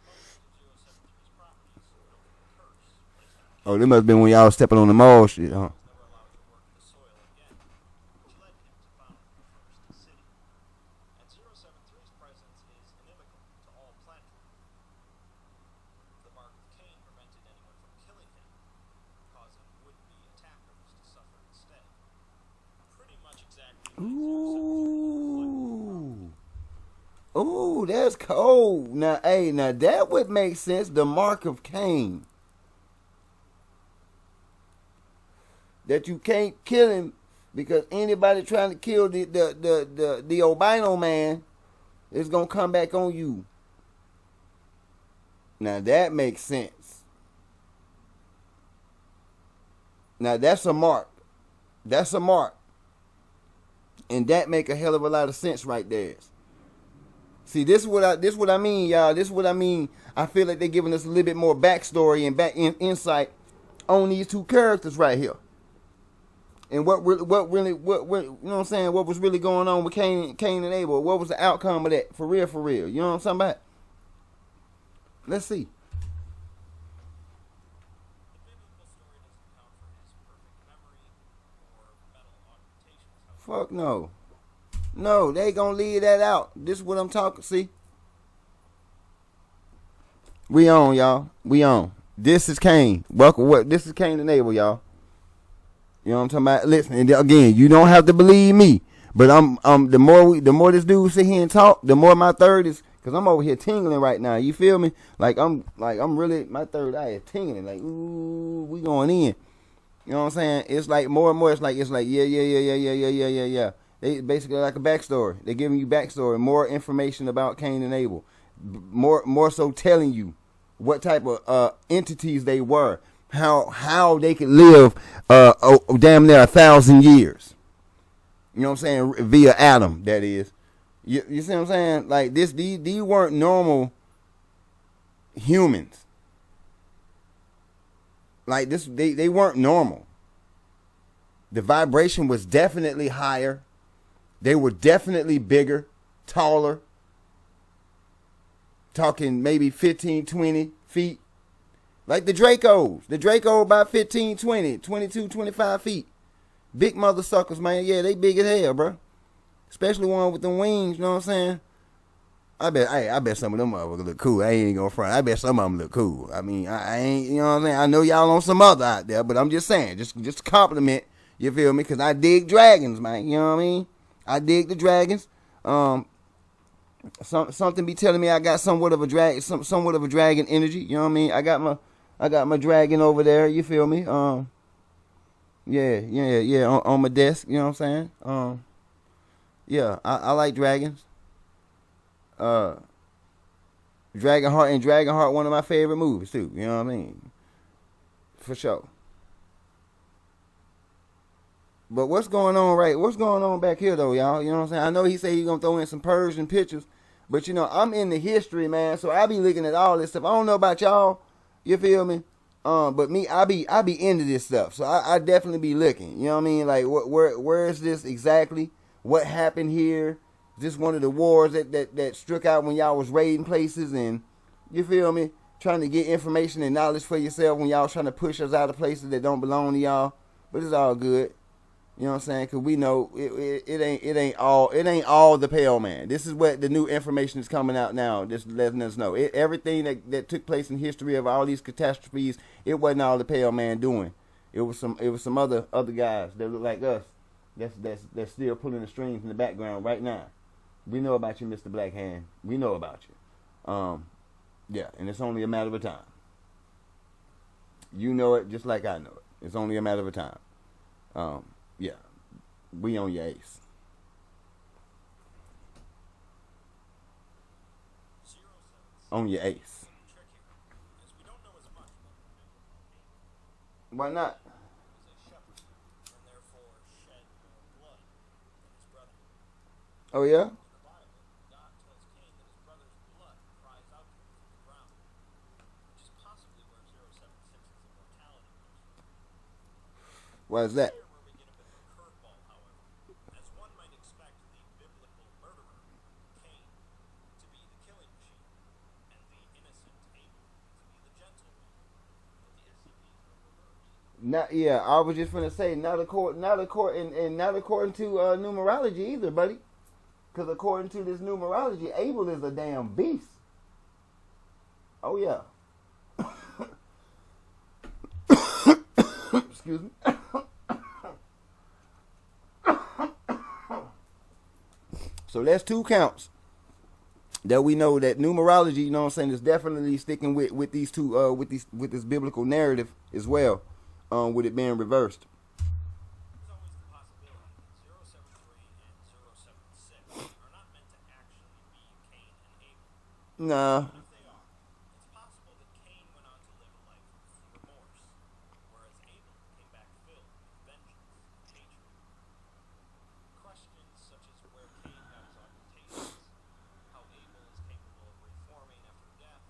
Most of 073's properties were known for a curse placed on Oh, that must have been when y'all was stepping on the mall shit, huh? never allowed to work the soil again, which led him to found the first city. And 073's presence is inimical to all plant life. The mark of Cain prevented anyone from killing him, causing would-be attackers to suffer instead. Pretty much exactly what 073 Ooh, that's cold. Now that would make sense. The mark of Cain. That you can't kill him because anybody trying to kill the albino man is gonna come back on you. Now that makes sense. Now that's a mark. That's a mark. And that make a hell of a lot of sense right there. See, this is what I mean, y'all. This is what I mean. I feel like they're giving us a little bit more backstory and insight on these two characters right here. And what you know what I'm saying? What was really going on with Cain and Abel? What was the outcome of that? For real. You know what I'm talking about? Let's see. The biblical story doesn't account for his perfect memory or mental augmentations. Fuck no. No, they gonna leave that out. This is what I'm talking. See? We on, y'all. We on. This is Cain. Welcome. This is Cain and Abel, y'all. You know what I'm talking about? Listen, and again, you don't have to believe me, but the more this dude sit here and talk, the more my third is, cause I'm over here tingling right now. You feel me? I'm really, my third eye is tingling. Like, ooh, we going in. You know what I'm saying? It's like more and more. It's like yeah. They basically like a backstory. They're giving you backstory, more information about Cain and Abel, more so telling you what type of entities they were. How they could live damn near 1,000 years. You know what I'm saying? Via Adam, that is. You see what I'm saying? Like these weren't normal humans. Like this, they weren't normal. The vibration was definitely higher. They were definitely bigger, taller. Talking maybe 15, 20 feet. Like the Dracos. The Draco about 15, 20, 22, 25 feet. Big mother suckers, man. Yeah, they big as hell, bro. Especially one with the wings, you know what I'm saying? I bet some of them motherfuckers look cool. I ain't gonna front. I bet some of them look cool. I mean, I ain't, you know what I'm saying? I know y'all on some other out there, but I'm just saying, just a compliment, you feel me? Because I dig dragons, man, you know what I mean? I dig the dragons. Something be telling me I got somewhat of a dragon energy, you know what I mean? I got my dragon over there, you feel me? Yeah, on my desk, you know what I'm saying? Yeah, I like dragons. Dragonheart, one of my favorite movies too. You know what I mean? For sure. But what's going on back here though, y'all? You know what I'm saying? I know he said he's gonna throw in some Persian pictures, but you know, I'm in the history, man, so I be looking at all this stuff. I don't know about y'all, you feel me? But me, I be into this stuff. So I definitely be looking. You know what I mean? Like where is this exactly? What happened here? Is this one of the wars that struck out when y'all was raiding places and, you feel me, trying to get information and knowledge for yourself when y'all was trying to push us out of places that don't belong to y'all? But it's all good. You know what I'm saying? Because we know it ain't all the Pale Man. This is what the new information is coming out now. Just letting us know. Everything that took place in history of all these catastrophes, it wasn't all the Pale Man doing. It was some other guys that look like us. That's still pulling the strings in the background right now. We know about you, Mr. Black Hand. We know about you. Yeah, and it's only a matter of time. You know it just like I know it. It's only a matter of time. Yeah, we on your ace. On your ace. Why not? Oh yeah? Why is that? As one might expect the biblical murderer, Cain, to be the killing machine, and the innocent Abel to be the gentle one. But the SCPs are reversed. Not yeah. I was just gonna say not according to numerology either, buddy. Because according to this numerology, Abel is a damn beast. Oh yeah. Excuse me. So that's 2 counts that we know that numerology, you know what I'm saying, is definitely sticking with these two with this biblical narrative as well, with it being reversed. There's always the possibility that 073 and 076 are not meant to actually be Cain and Abel. Nah. But if they are, it's possible that Cain went on to live a life of remorse, whereas Abel came back filled with vengeance and hatred. Questions such as where Cain got his augmentations, how Abel is capable of reforming after death,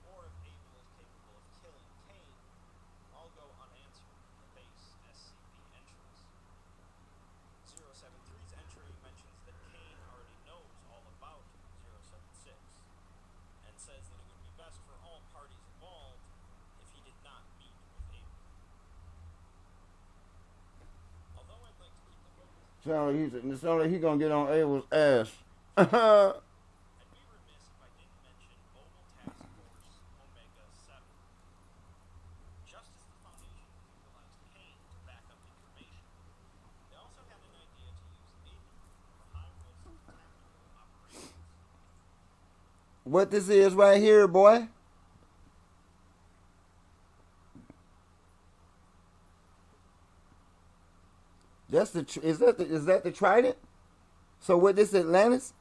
or if Abel is capable of killing Cain, all go unanswered in the base SCP entries. 073's entry mentions that Cain already knows all about 076, and says that it would be best for all parties involved if he did not meet with Abel. Although I'd like to keep the focus, Sound like he gonna get on Abel's ass. I'd be remiss if I didn't mention Mobile Task Force Omega 7. Just as the Foundation utilized Cain to back up information, they also had an idea to use Abel for high-risk tactical operations. What this is right here, boy? Is that the Trident? So what this Atlantis?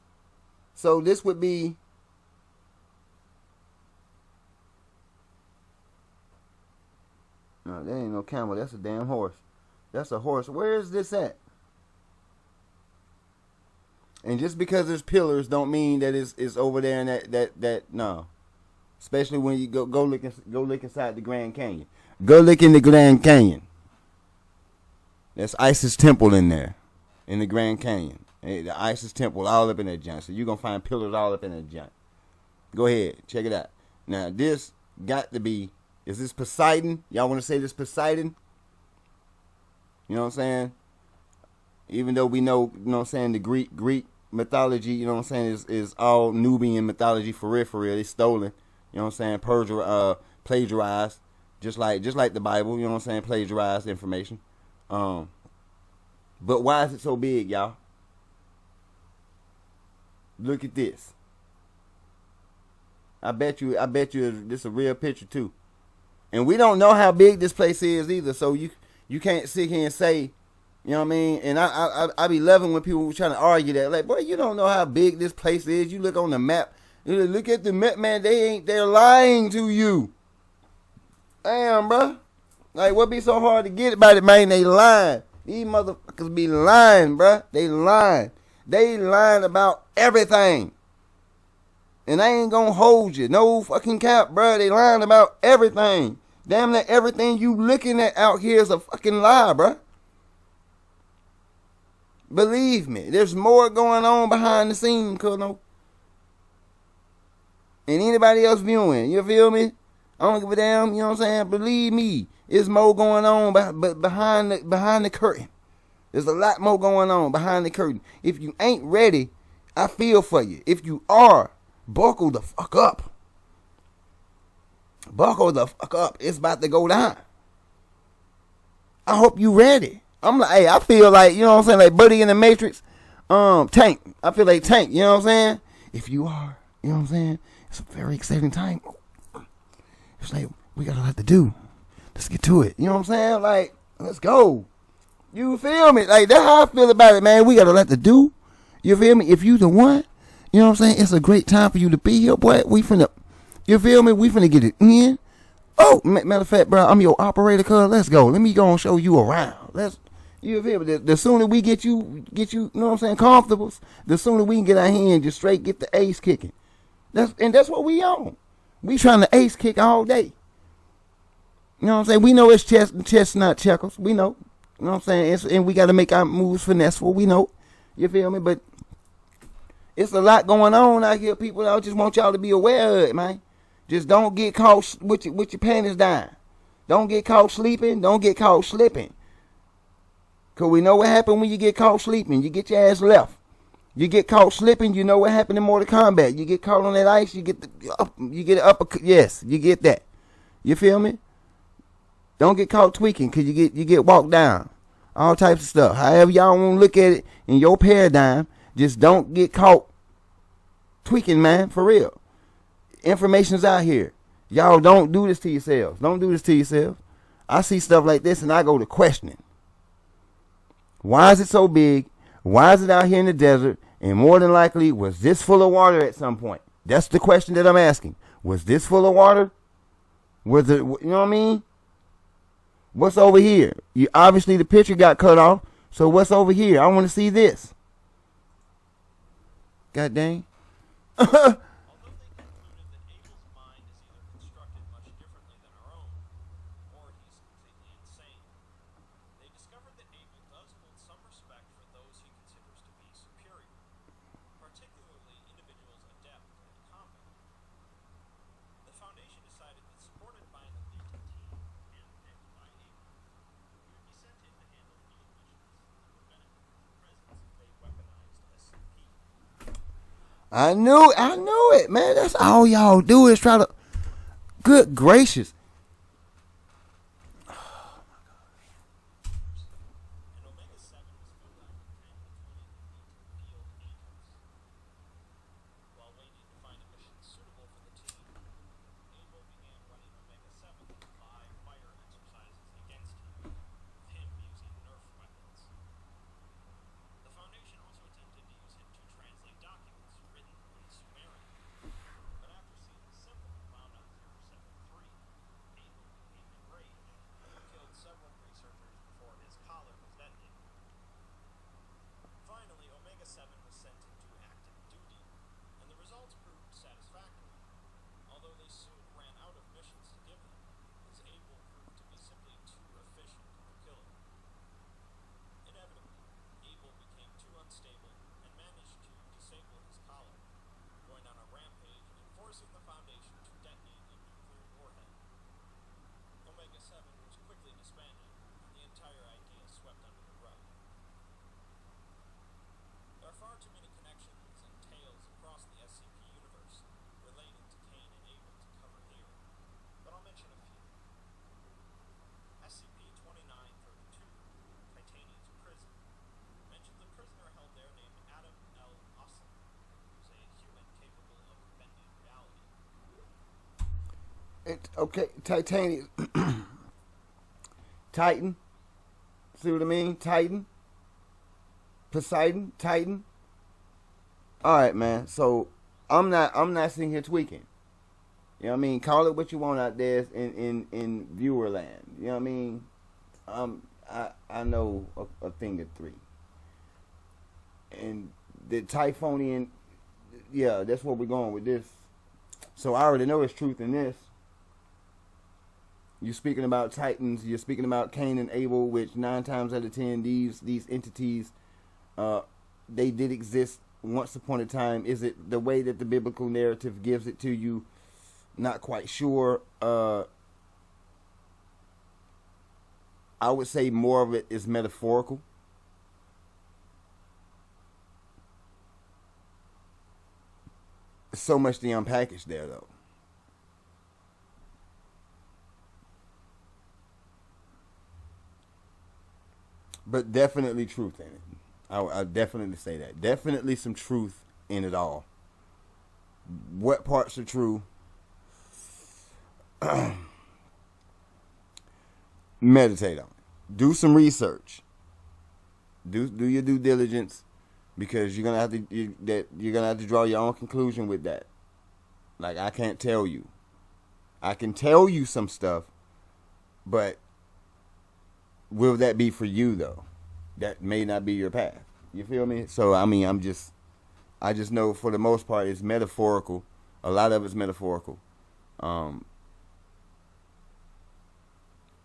So this would be no, that ain't no camel. That's a damn horse. That's a horse. Where is this at? And just because there's pillars don't mean that it's over there in that no. Especially when you go look inside the Grand Canyon. Go look in the Grand Canyon. That's Isis Temple in there, in the Grand Canyon. The Isis Temple all up in that joint. So you're gonna find pillars all up in that joint. Go ahead, check it out. Now this got to be. Is this Poseidon? Y'all want to say this Poseidon? You know what I'm saying? Even though we know, you know what I'm saying, the Greek mythology, you know what I'm saying, is all Nubian mythology for real. It's stolen, you know what I'm saying, plagiarized, just like the Bible, you know what I'm saying, plagiarized information. But why is it so big, y'all? Look at this. I bet you this is a real picture too. And we don't know how big this place is either, so you can't sit here and say, you know what I mean? And I be loving when people trying to argue that. Like, boy, you don't know how big this place is. You look on the map. You look at the map, man. They're lying to you. Damn, bro. Like, what be so hard to get about it, man? They lying. These motherfuckers be lying, bro. They lying. They lying about everything. And I ain't gonna hold you. No fucking cap, bro. They lying about everything. Damn near everything you looking at out here is a fucking lie, bro. Believe me, there's more going on behind the scenes, Colonel. And anybody else viewing, you feel me? I don't give a damn, you know what I'm saying? Believe me, there's more going on behind the curtain. There's a lot more going on behind the curtain. If you ain't ready, I feel for you. If you are, buckle the fuck up. Buckle the fuck up. It's about to go down. I hope you ready. I'm like, hey, I feel like, you know what I'm saying, like Buddy in the Matrix, Tank. I feel like Tank, you know what I'm saying? If you are, you know what I'm saying? It's a very exciting time. It's like, we got a lot to do. Let's get to it. You know what I'm saying? Like, let's go. You feel me? Like, that's how I feel about it, man. We got a lot to do. You feel me? If you the one, you know what I'm saying? It's a great time for you to be here, boy. We finna, you feel me? We finna get it in. Oh, matter of fact, bro, I'm your operator, cuz. Let's go. Let me go and show you around. You feel me? The sooner we get you know what I'm saying, comfortable, the sooner we can get our hand just straight get the ace kicking. That's what we on. We trying to ace kick all day. You know what I'm saying? We know it's chestnut checkers. We know. You know what I'm saying? And we got to make our moves finesseful. We know. You feel me? But it's a lot going on out here, people. I just want y'all to be aware of it, man. Just don't get caught with your panties down. Don't get caught sleeping. Don't get caught slipping. Because we know what happened when you get caught sleeping. You get your ass left. You get caught slipping, you know what happened in Mortal Kombat. You get caught on that ice, you get an uppercut. Yes, you get that. You feel me? Don't get caught tweaking because you get walked down. All types of stuff. However y'all want to look at it in your paradigm, just don't get caught tweaking, man, for real. Information's out here. Y'all don't do this to yourselves. Don't do this to yourselves. I see stuff like this and I go to questioning. Why is it so big? Why is it out here in the desert? And more than likely, was this full of water at some point? That's the question that I'm asking. Was this full of water? Was it, you know what I mean? What's over here? Obviously, the picture got cut off. So what's over here? I want to see this. God dang. Although they concluded that Abel's mind is either constructed much differently than our own, or he's completely insane, they discovered that Abel does hold some respect for those he considers to be superior, particularly individuals adept at combat. The Foundation decided that, supported by an elite team handpicked by Abel, he would be sent in to handle field missions that would benefit from the presence of a weaponized SCP. I knew it, man. That's all y'all do is try to. Good gracious. And Omega-7 was filled out with 10 to 20 elite field agents. While waiting to find a mission suitable for the team, Abel began running Omega-7 live fire exercises against him, with him using Nerf weapons. The Foundation also attempted to use him to translate documents written in Sumerian, but after seeing the symbol found on 073, Okay, Titanium. Titan. See what I mean? Titan. Poseidon. Titan. All right, man. So I'm not sitting here tweaking. You know what I mean? Call it what you want out there in viewer land. You know what I mean? I know a thing or three. And the Typhonian, yeah, that's where we're going with this. So I already know there's truth in this. You're speaking about Titans. You're speaking about Cain and Abel, which 9 times out of 10, these entities, they did exist once upon a time. Is it the way that the biblical narrative gives it to you? Not quite sure. I would say more of it is metaphorical. So much to unpackage there, though. But definitely truth in it. I definitely say that. Definitely some truth in it all. What parts are true? Meditate on it. Do some research. Do your due diligence, because you're gonna have to draw your own conclusion with that. Like, I can't tell you. I can tell you some stuff, but will that be for you though? That may not be your path. You feel me? So I mean, I just know for the most part it's metaphorical. A lot of it's metaphorical.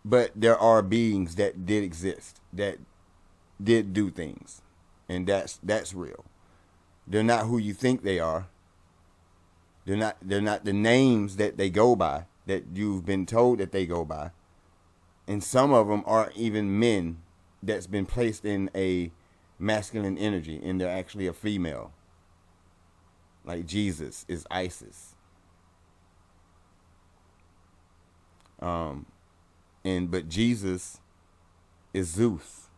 But there are beings that did exist, that did do things, and that's real. They're not who you think they are. They're not the names that they go by, that you've been told that they go by. And some of them are even men that's been placed in a masculine energy, and they're actually a female. Like Jesus is Isis. But Jesus is Zeus.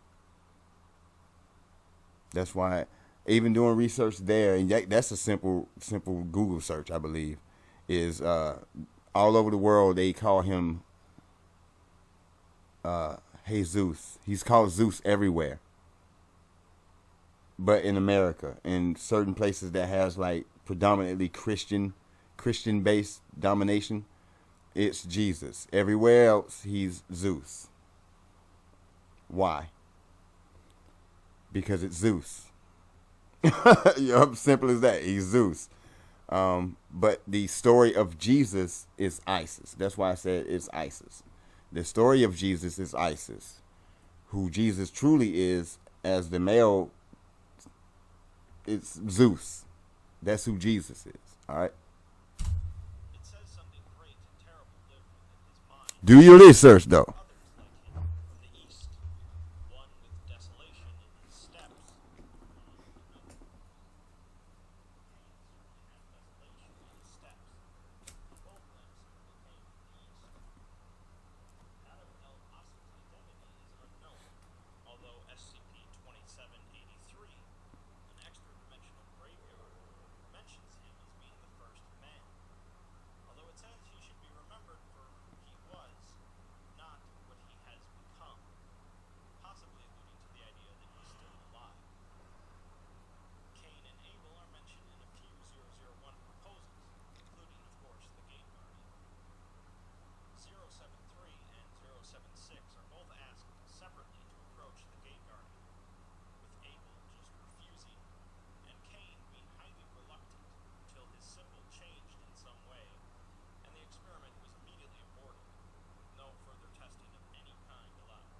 That's why, even doing research there, and that's a simple Google search, I believe, is all over the world they call him Jesus. He's called Zeus everywhere. But in America, in certain places that has like predominantly Christian based domination, it's Jesus. Everywhere else, he's Zeus. Why? Because it's Zeus. Yep, simple as that. He's Zeus. But the story of Jesus is Isis. That's why I said it's Isis. The story of Jesus is Isis. Who Jesus truly is, as the male, it's Zeus. That's who Jesus is. All right? It says something great and terrible lived within his mind. Do your research, though. Others like him from the east, one with desolation in his steppes. Desolation in his steppes. Both of them simply came from the east. Adam El Asad's identity is unknown, although SCP-073, an extra-dimensional graveyard, mentions him as being the first man. Although it says he should be remembered for who he was, not what he has become, possibly alluding to the idea that he's still alive. Cain and Abel are mentioned in a few 001 proposals, including, of course, the Gate Guardian. 073 and 076 are both asked separately to approach the Gate Guardian, with Abel just refusing, and Cain being highly reluctant until his symbol changed in some way, and the experiment was immediately aborted, with no further testing of any kind allowed.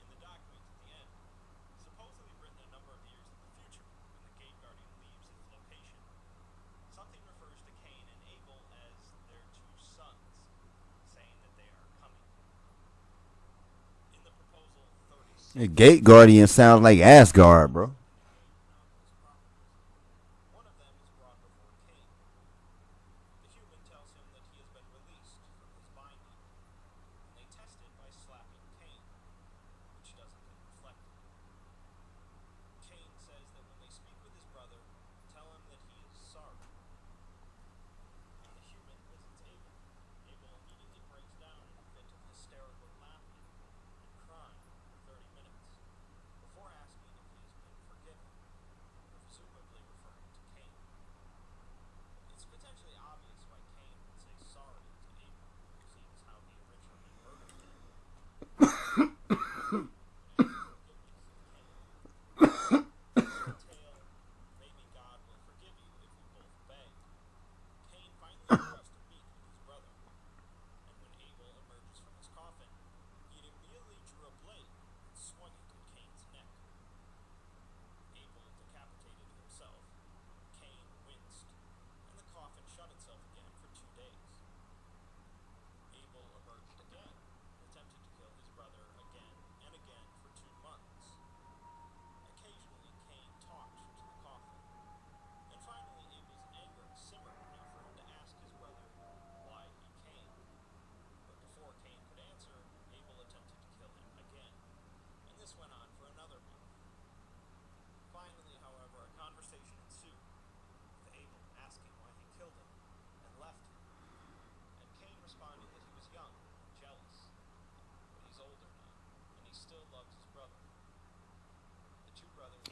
In the document at the end, supposedly written a number of years in the future when the Gate Guardian leaves its location, something refers to Cain and Abel as their 2 sons, saying that they are coming. In the proposal 36, The Gate Guardian sounds like Asgard, bro. one of them is brought before Cain. The human tells him that he has been released from his binding, and they test it by slapping Cain, which doesn't get reflected. Cain says that when they speak with his brother, tell him that he is sorry. And the human visits Abel,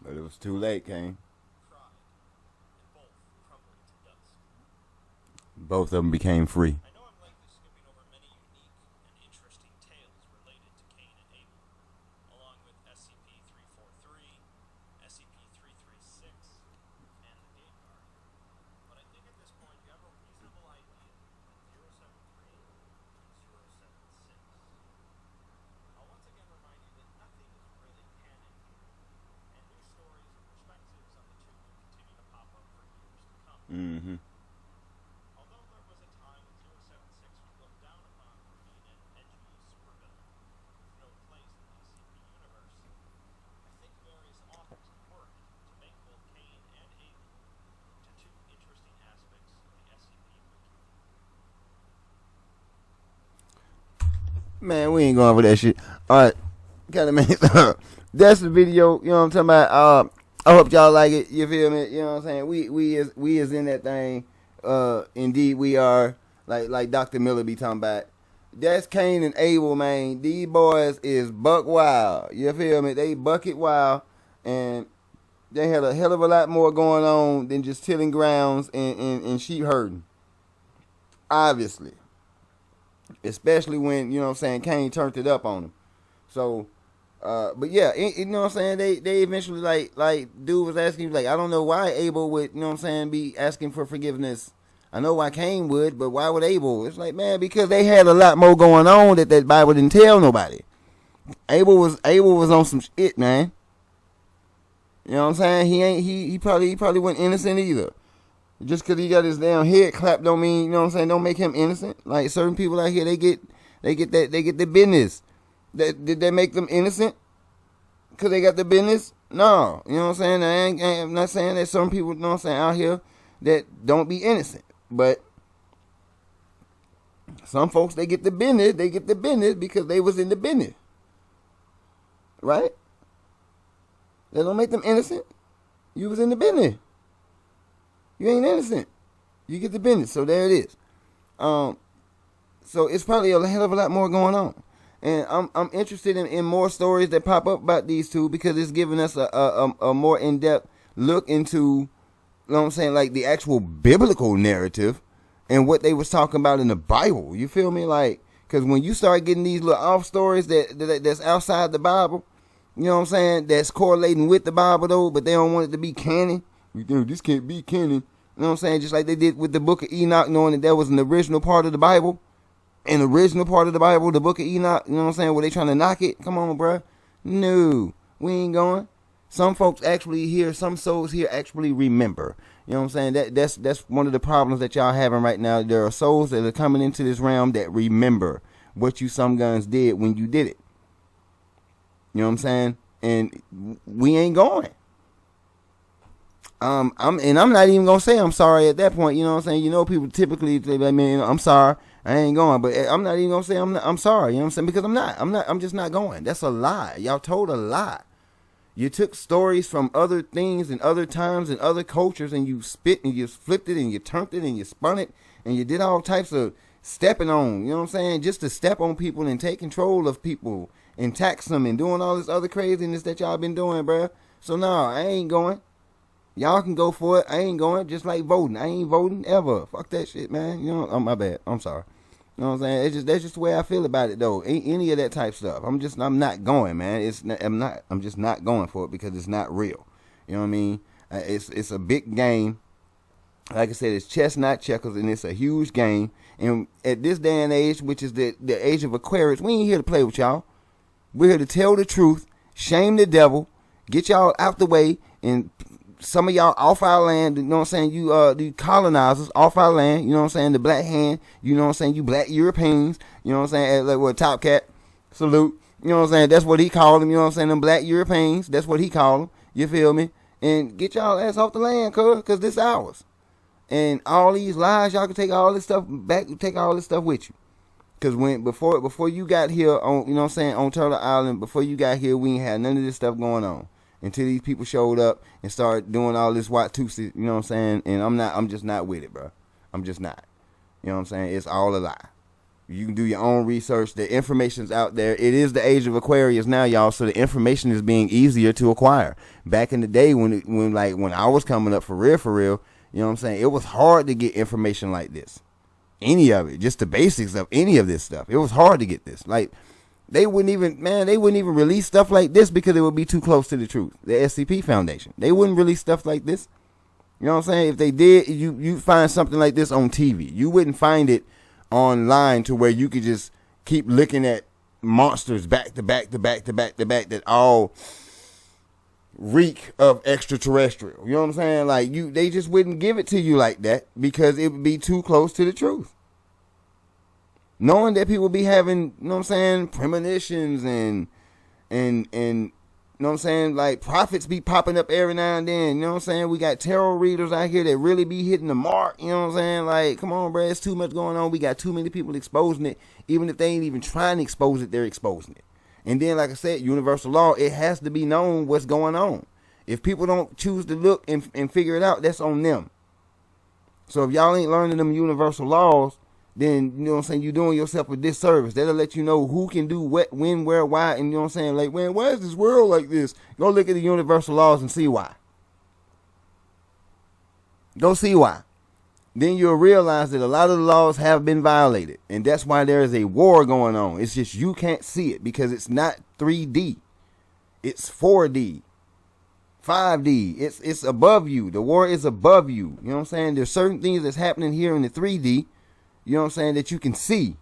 But it was too late, Cain. cried, and both crumbled to dust. Both of them became free. I know I'm likely skipping over many unique and interesting tales related to Cain and Abel, along with SCP-343, SCP-336, and the Gate Guard. But I think at this point you have a reasonable idea of 073 and 076. I'll once again remind you that nothing is really canon here, and new stories and perspectives on the two will continue to pop up for years to come. Mm-hmm. Although there was a time when 076 was looked down upon for being an edgy supervillain with no place in the SCP universe, I think various authors have worked to make both Cain and Abel to two interesting aspects of the SCP wiki. Man, we ain't going over that shit. Alright. Kinda man. That's the video, you know what I'm talking about. I hope y'all like it. You feel me? You know what I'm saying? We is in that thing. Indeed we are. Like Dr. Miller be talking about. That's Cain and Abel, man. These boys is buck wild. You feel me? They bucket wild, and they had a hell of a lot more going on than just tilling grounds and sheep herding. Obviously. Especially when, you know what I'm saying, Cain turned it up on them. So, but yeah, you know what I'm saying, they eventually, like dude was asking, like, I don't know why Abel would, you know what I'm saying, be asking for forgiveness. I know why Cain would, but why would Abel? It's like, man, because they had a lot more going on that Bible didn't tell nobody. Abel was on some shit, man. You know what I'm saying? He probably wasn't innocent either. Just because he got his damn head clapped don't mean, you know what I'm saying, don't make him innocent. Like certain people out here, they get the business. Did that make them innocent? Because they got the business? No. You know what I'm saying? I'm not saying that some people, you know what I'm saying, out here that don't be innocent. But some folks, they get the business. They get the business because they was in the business. Right? That don't make them innocent. You was in the business. You ain't innocent. You get the business. So there it is. So it's probably a hell of a lot more going on. And I'm interested in more stories that pop up about these two because it's giving us a more in-depth look into, you know what I'm saying, like the actual biblical narrative and what they was talking about in the Bible. You feel me? Like, because when you start getting these little off stories that's outside the Bible, you know what I'm saying, that's correlating with the Bible though, but they don't want it to be canon. You think this can't be canon. You know what I'm saying? Just like they did with the book of Enoch, knowing that was an original part of the Bible. An original part of the Bible, the book of Enoch, you know what I'm saying? Were they trying to knock it? Come on, bruh. No, we ain't going. Some folks actually here, some souls here actually remember. You know what I'm saying? That's one of the problems that y'all having right now. There are souls that are coming into this realm that remember what you some guns did when you did it. You know what I'm saying? And we ain't going. I'm not even gonna say I'm sorry at that point. You know what I'm saying? You know, people typically say, man, I'm sorry, I ain't going. But I'm not even gonna say I'm sorry. You know what I'm saying? Because I'm just not going. That's a lie. Y'all told a lie. You took stories from other things and other times and other cultures, and you spit and you flipped it and you turned it and you spun it and you did all types of stepping on. You know what I'm saying? Just to step on people and take control of people and tax them and doing all this other craziness that y'all been doing, bruh. So no, I ain't going. Y'all can go for it. I ain't going. Just like voting. I ain't voting ever. Fuck that shit, man. You know, oh, my bad. I'm sorry. You know what I'm saying? That's just the way I feel about it, though. Ain't any of that type stuff. I'm not going, man. I'm just not going for it because it's not real. You know what I mean? It's a big game. Like I said, it's chess, not checkers, and it's a huge game. And at this day and age, which is the age of Aquarius, we ain't here to play with y'all. We're here to tell the truth, shame the devil, get y'all out the way, and some of y'all off our land, you know what I'm saying, you the colonizers off our land, you know what I'm saying, the black hand, you know what I'm saying, you black Europeans, you know what I'm saying, like what, Top Cat, salute, you know what I'm saying, that's what he called them, you know what I'm saying, them black Europeans, that's what he called them, you feel me, and get y'all ass off the land, cause this ours, and all these lies, y'all can take all this stuff back, take all this stuff with you, cause before you got here on, you know what I'm saying, on Turtle Island, before you got here, we ain't had none of this stuff going on. Until these people showed up and started doing all this Watusi, you know what I'm saying? And I'm just not with it, bro. I'm just not. You know what I'm saying? It's all a lie. You can do your own research. The information's out there. It is the age of Aquarius now, y'all. So the information is being easier to acquire. Back in the day when I was coming up for real, you know what I'm saying? It was hard to get information like this. Any of it, just the basics of any of this stuff. It was hard to get this. Like, they wouldn't even release stuff like this because it would be too close to the truth. The SCP Foundation. They wouldn't release stuff like this. You know what I'm saying? If they did, you find something like this on TV. You wouldn't find it online to where you could just keep looking at monsters back to back that all reek of extraterrestrial. You know what I'm saying? Like, they just wouldn't give it to you like that because it would be too close to the truth. Knowing that people be having, you know what I'm saying, premonitions and you know what I'm saying, like prophets be popping up every now and then. You know what I'm saying? We got tarot readers out here that really be hitting the mark. You know what I'm saying? Like, come on, bro, it's too much going on. We got too many people exposing it. Even if they ain't even trying to expose it, they're exposing it. And then, like I said, universal law, it has to be known what's going on. If people don't choose to look and figure it out, that's on them. So if y'all ain't learning them universal laws, then, you know what I'm saying, you're doing yourself a disservice. That'll let you know who can do what, when, where, why, and you know what I'm saying, like, man, why is this world like this? Go look at the universal laws and see why. Go see why. Then you'll realize that a lot of the laws have been violated, and that's why there is a war going on. It's just you can't see it because it's not 3D. It's 4D. 5D. It's above you. The war is above you. You know what I'm saying? There's certain things that's happening here in the 3D, you know what I'm saying, that you can see.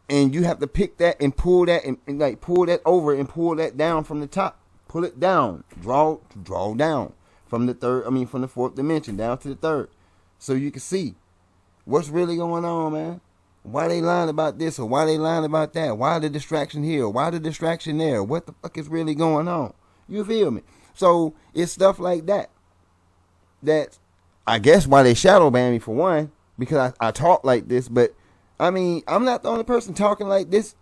And you have to pick that and pull that and like pull that over and pull that down from the top. Pull it down. Draw down from the fourth dimension down to the third. So you can see what's really going on, man. Why they lying about this or why they lying about that? Why the distraction here? Why the distraction there? What the fuck is really going on? You feel me? So it's stuff like that. That I guess why they shadow ban me for one. Because I talk like this, but I mean, I'm not the only person talking like this.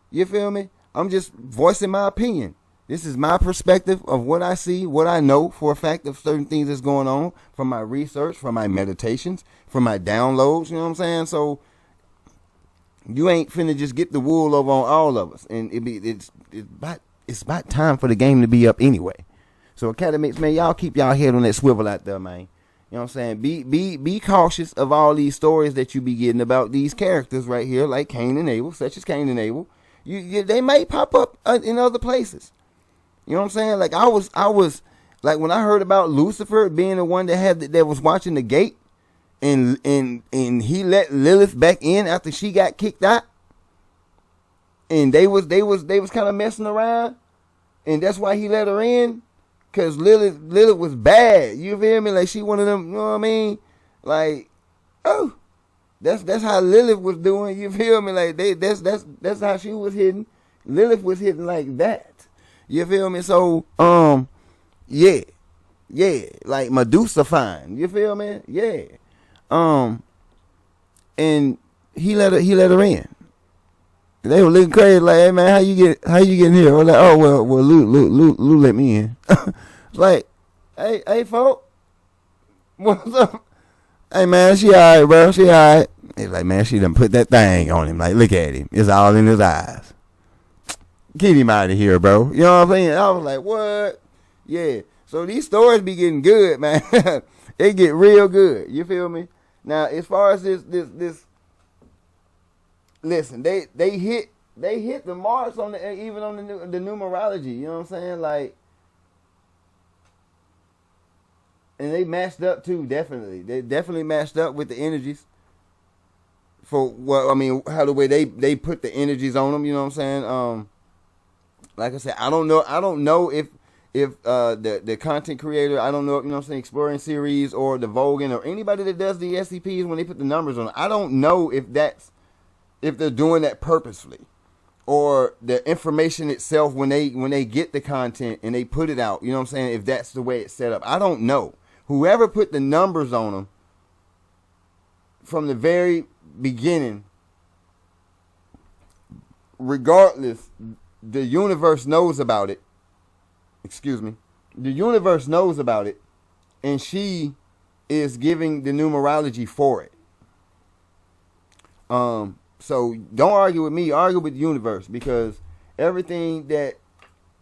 You feel me? I'm just voicing my opinion. This is my perspective of what I see, what I know for a fact of certain things that's going on from my research, from my meditations, from my downloads. You know what I'm saying? So you ain't finna just get the wool over on all of us, and it's about time for the game to be up anyway. So Academics, man, y'all keep y'all head on that swivel out there, man. You know what I'm saying? Be cautious of all these stories that you be getting about these characters right here, like Cain and Abel, such as Cain and Abel. They may pop up in other places. You know what I'm saying? Like I was like when I heard about Lucifer being the one that was watching the gate, and he let Lilith back in after she got kicked out, and they was kind of messing around, and that's why he let her in. Cause Lilith was bad. You feel me? Like she one of them, you know what I mean? Like, oh, that's how Lilith was doing. You feel me? Like that's how she was hitting. Lilith was hitting like that. You feel me? So, yeah, like Medusa fine. You feel me? Yeah. And he let her in. They were looking crazy, like, hey man, how you getting here? Or like, oh well, Lou let me in. Like, hey, folk, what's up? Hey man, she alright, bro. She alright. He's like, man, she done put that thing on him. Like, look at him. It's all in his eyes. Get him out of here, bro. You know what I'm saying? I was like, what? Yeah. So these stories be getting good, man. They get real good. You feel me? Now, as far as this. Listen, they hit the marks on even on the numerology. You know what I'm saying? Like, and they matched up too. Definitely, they definitely matched up with the energies. For what I mean, how the way they put the energies on them. You know what I'm saying? Like I said, I don't know if the content creator, I don't know, you know what I'm saying, Exploring Series or the Vogan or anybody that does the SCPs when they put the numbers on it. I don't know if they're doing that purposefully, or the information itself when they get the content and they put it out, you know what I'm saying, if that's the way it's set up. I don't know. Whoever put the numbers on them from the very beginning, regardless, the universe knows about it. Excuse me. The universe knows about it, and she is giving the numerology for it. So don't argue with me, argue with the universe, because everything that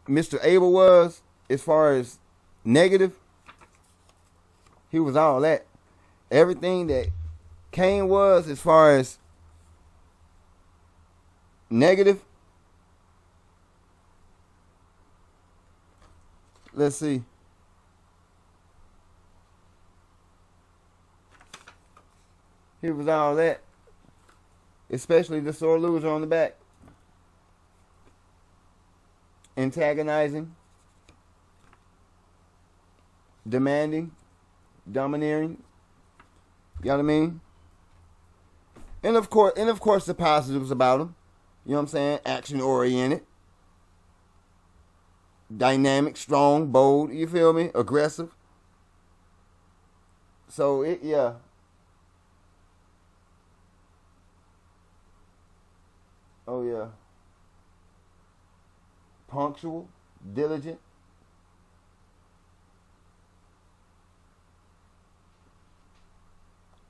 Mr. Abel was, as far as negative, he was all that. Everything that Cain was, as far as negative, let's see. He was all that. Especially the sore loser on the back. Antagonizing. Demanding. Domineering. You know what I mean? And of course the positives about him. You know what I'm saying? Action oriented. Dynamic, strong, bold, you feel me? Aggressive. So yeah. Oh yeah. Punctual, diligent.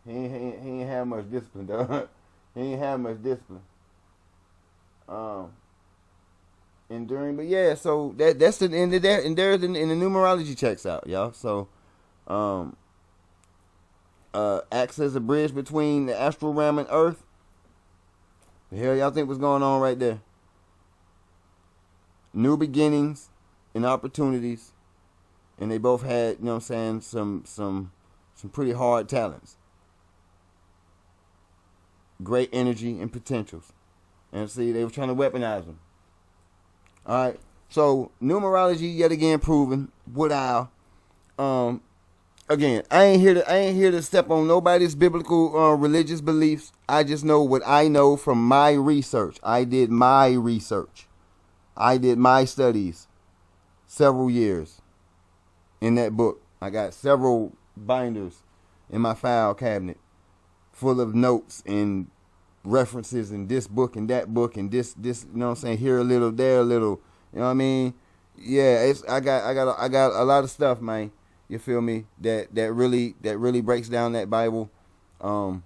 He ain't have much discipline, though. He ain't have much discipline. Enduring, but yeah, so that's the end of that, and there's and the numerology checks out, y'all. So, acts as a bridge between the astral realm and Earth. The hell y'all think was going on right there? New beginnings and opportunities, and they both had, you know what I'm saying, some pretty hard talents, great energy and potentials, and see, they were trying to weaponize them. All right, so numerology yet again proven. Would I? Again, I ain't here to step on nobody's biblical religious beliefs. I just know what I know from my research. I did my research. I did my studies several years in that book. I got several binders in my file cabinet full of notes and references and this book and that book and this, you know what I'm saying, here a little, there a little, you know what I mean? Yeah, I got a lot of stuff, man. You feel me? That really breaks down that Bible. But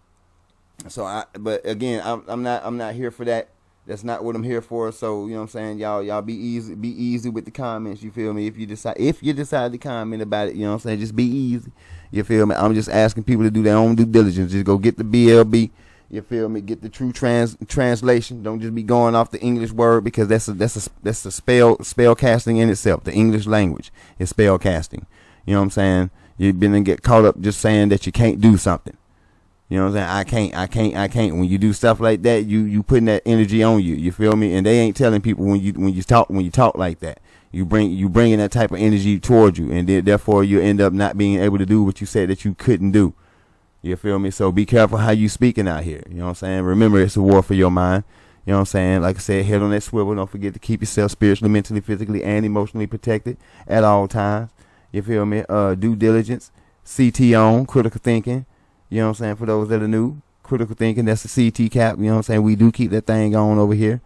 again, I'm not here for that. That's not what I'm here for. So, you know what I'm saying? Y'all be easy with the comments, you feel me? If you decide to comment about it, you know what I'm saying? Just be easy. You feel me? I'm just asking people to do their own due diligence. Just go get the BLB. You feel me? Get the true translation. Don't just be going off the English word, because that's a spell casting in itself. The English language is spell casting. You know what I'm saying? You've been and get caught up just saying that you can't do something. You know what I'm saying? I can't. When you do stuff like that, you putting that energy on you. You feel me? And they ain't telling people when you talk like that. You bringing that type of energy towards you, and therefore you end up not being able to do what you said that you couldn't do. You feel me? So be careful how you speaking out here. You know what I'm saying? Remember, it's a war for your mind. You know what I'm saying? Like I said, head on that swivel. Don't forget to keep yourself spiritually, mentally, physically, and emotionally protected at all times. You feel me? Due diligence, CT on, critical thinking. You know what I'm saying? For those that are new, critical thinking, that's the CT cap. You know what I'm saying? We do keep that thing going over here.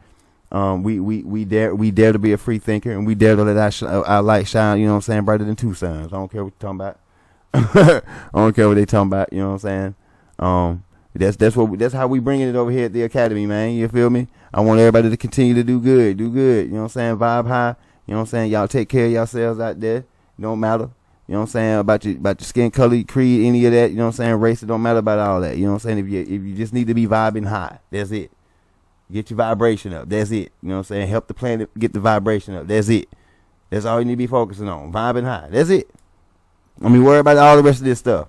We dare to be a free thinker, and we dare to let our light shine, you know what I'm saying, brighter than two suns. I don't care what you're talking about. I don't care what they talking about, you know what I'm saying? That's how we bringing it over here at the academy, man. You feel me? I want everybody to continue to do good, you know what I'm saying? Vibe high, you know what I'm saying? Y'all take care of yourselves out there. It don't matter. You know what I'm saying? About your skin color, creed, any of that, you know what I'm saying? Race, it don't matter about all that. You know what I'm saying? If you just need to be vibing high, that's it. Get your vibration up. That's it. You know what I'm saying? Help the planet get the vibration up. That's it. That's all you need to be focusing on. Vibing high. That's it. I mean, worry about all the rest of this stuff.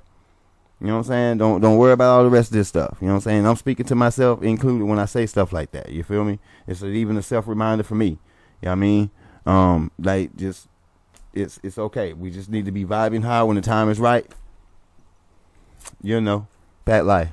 You know what I'm saying? Don't worry about all the rest of this stuff. You know what I'm saying? I'm speaking to myself included when I say stuff like that. You feel me? It's even a self-reminder for me. You know what I mean? Like, just, it's okay. We just need to be vibing high when the time is right. You know, Pat life.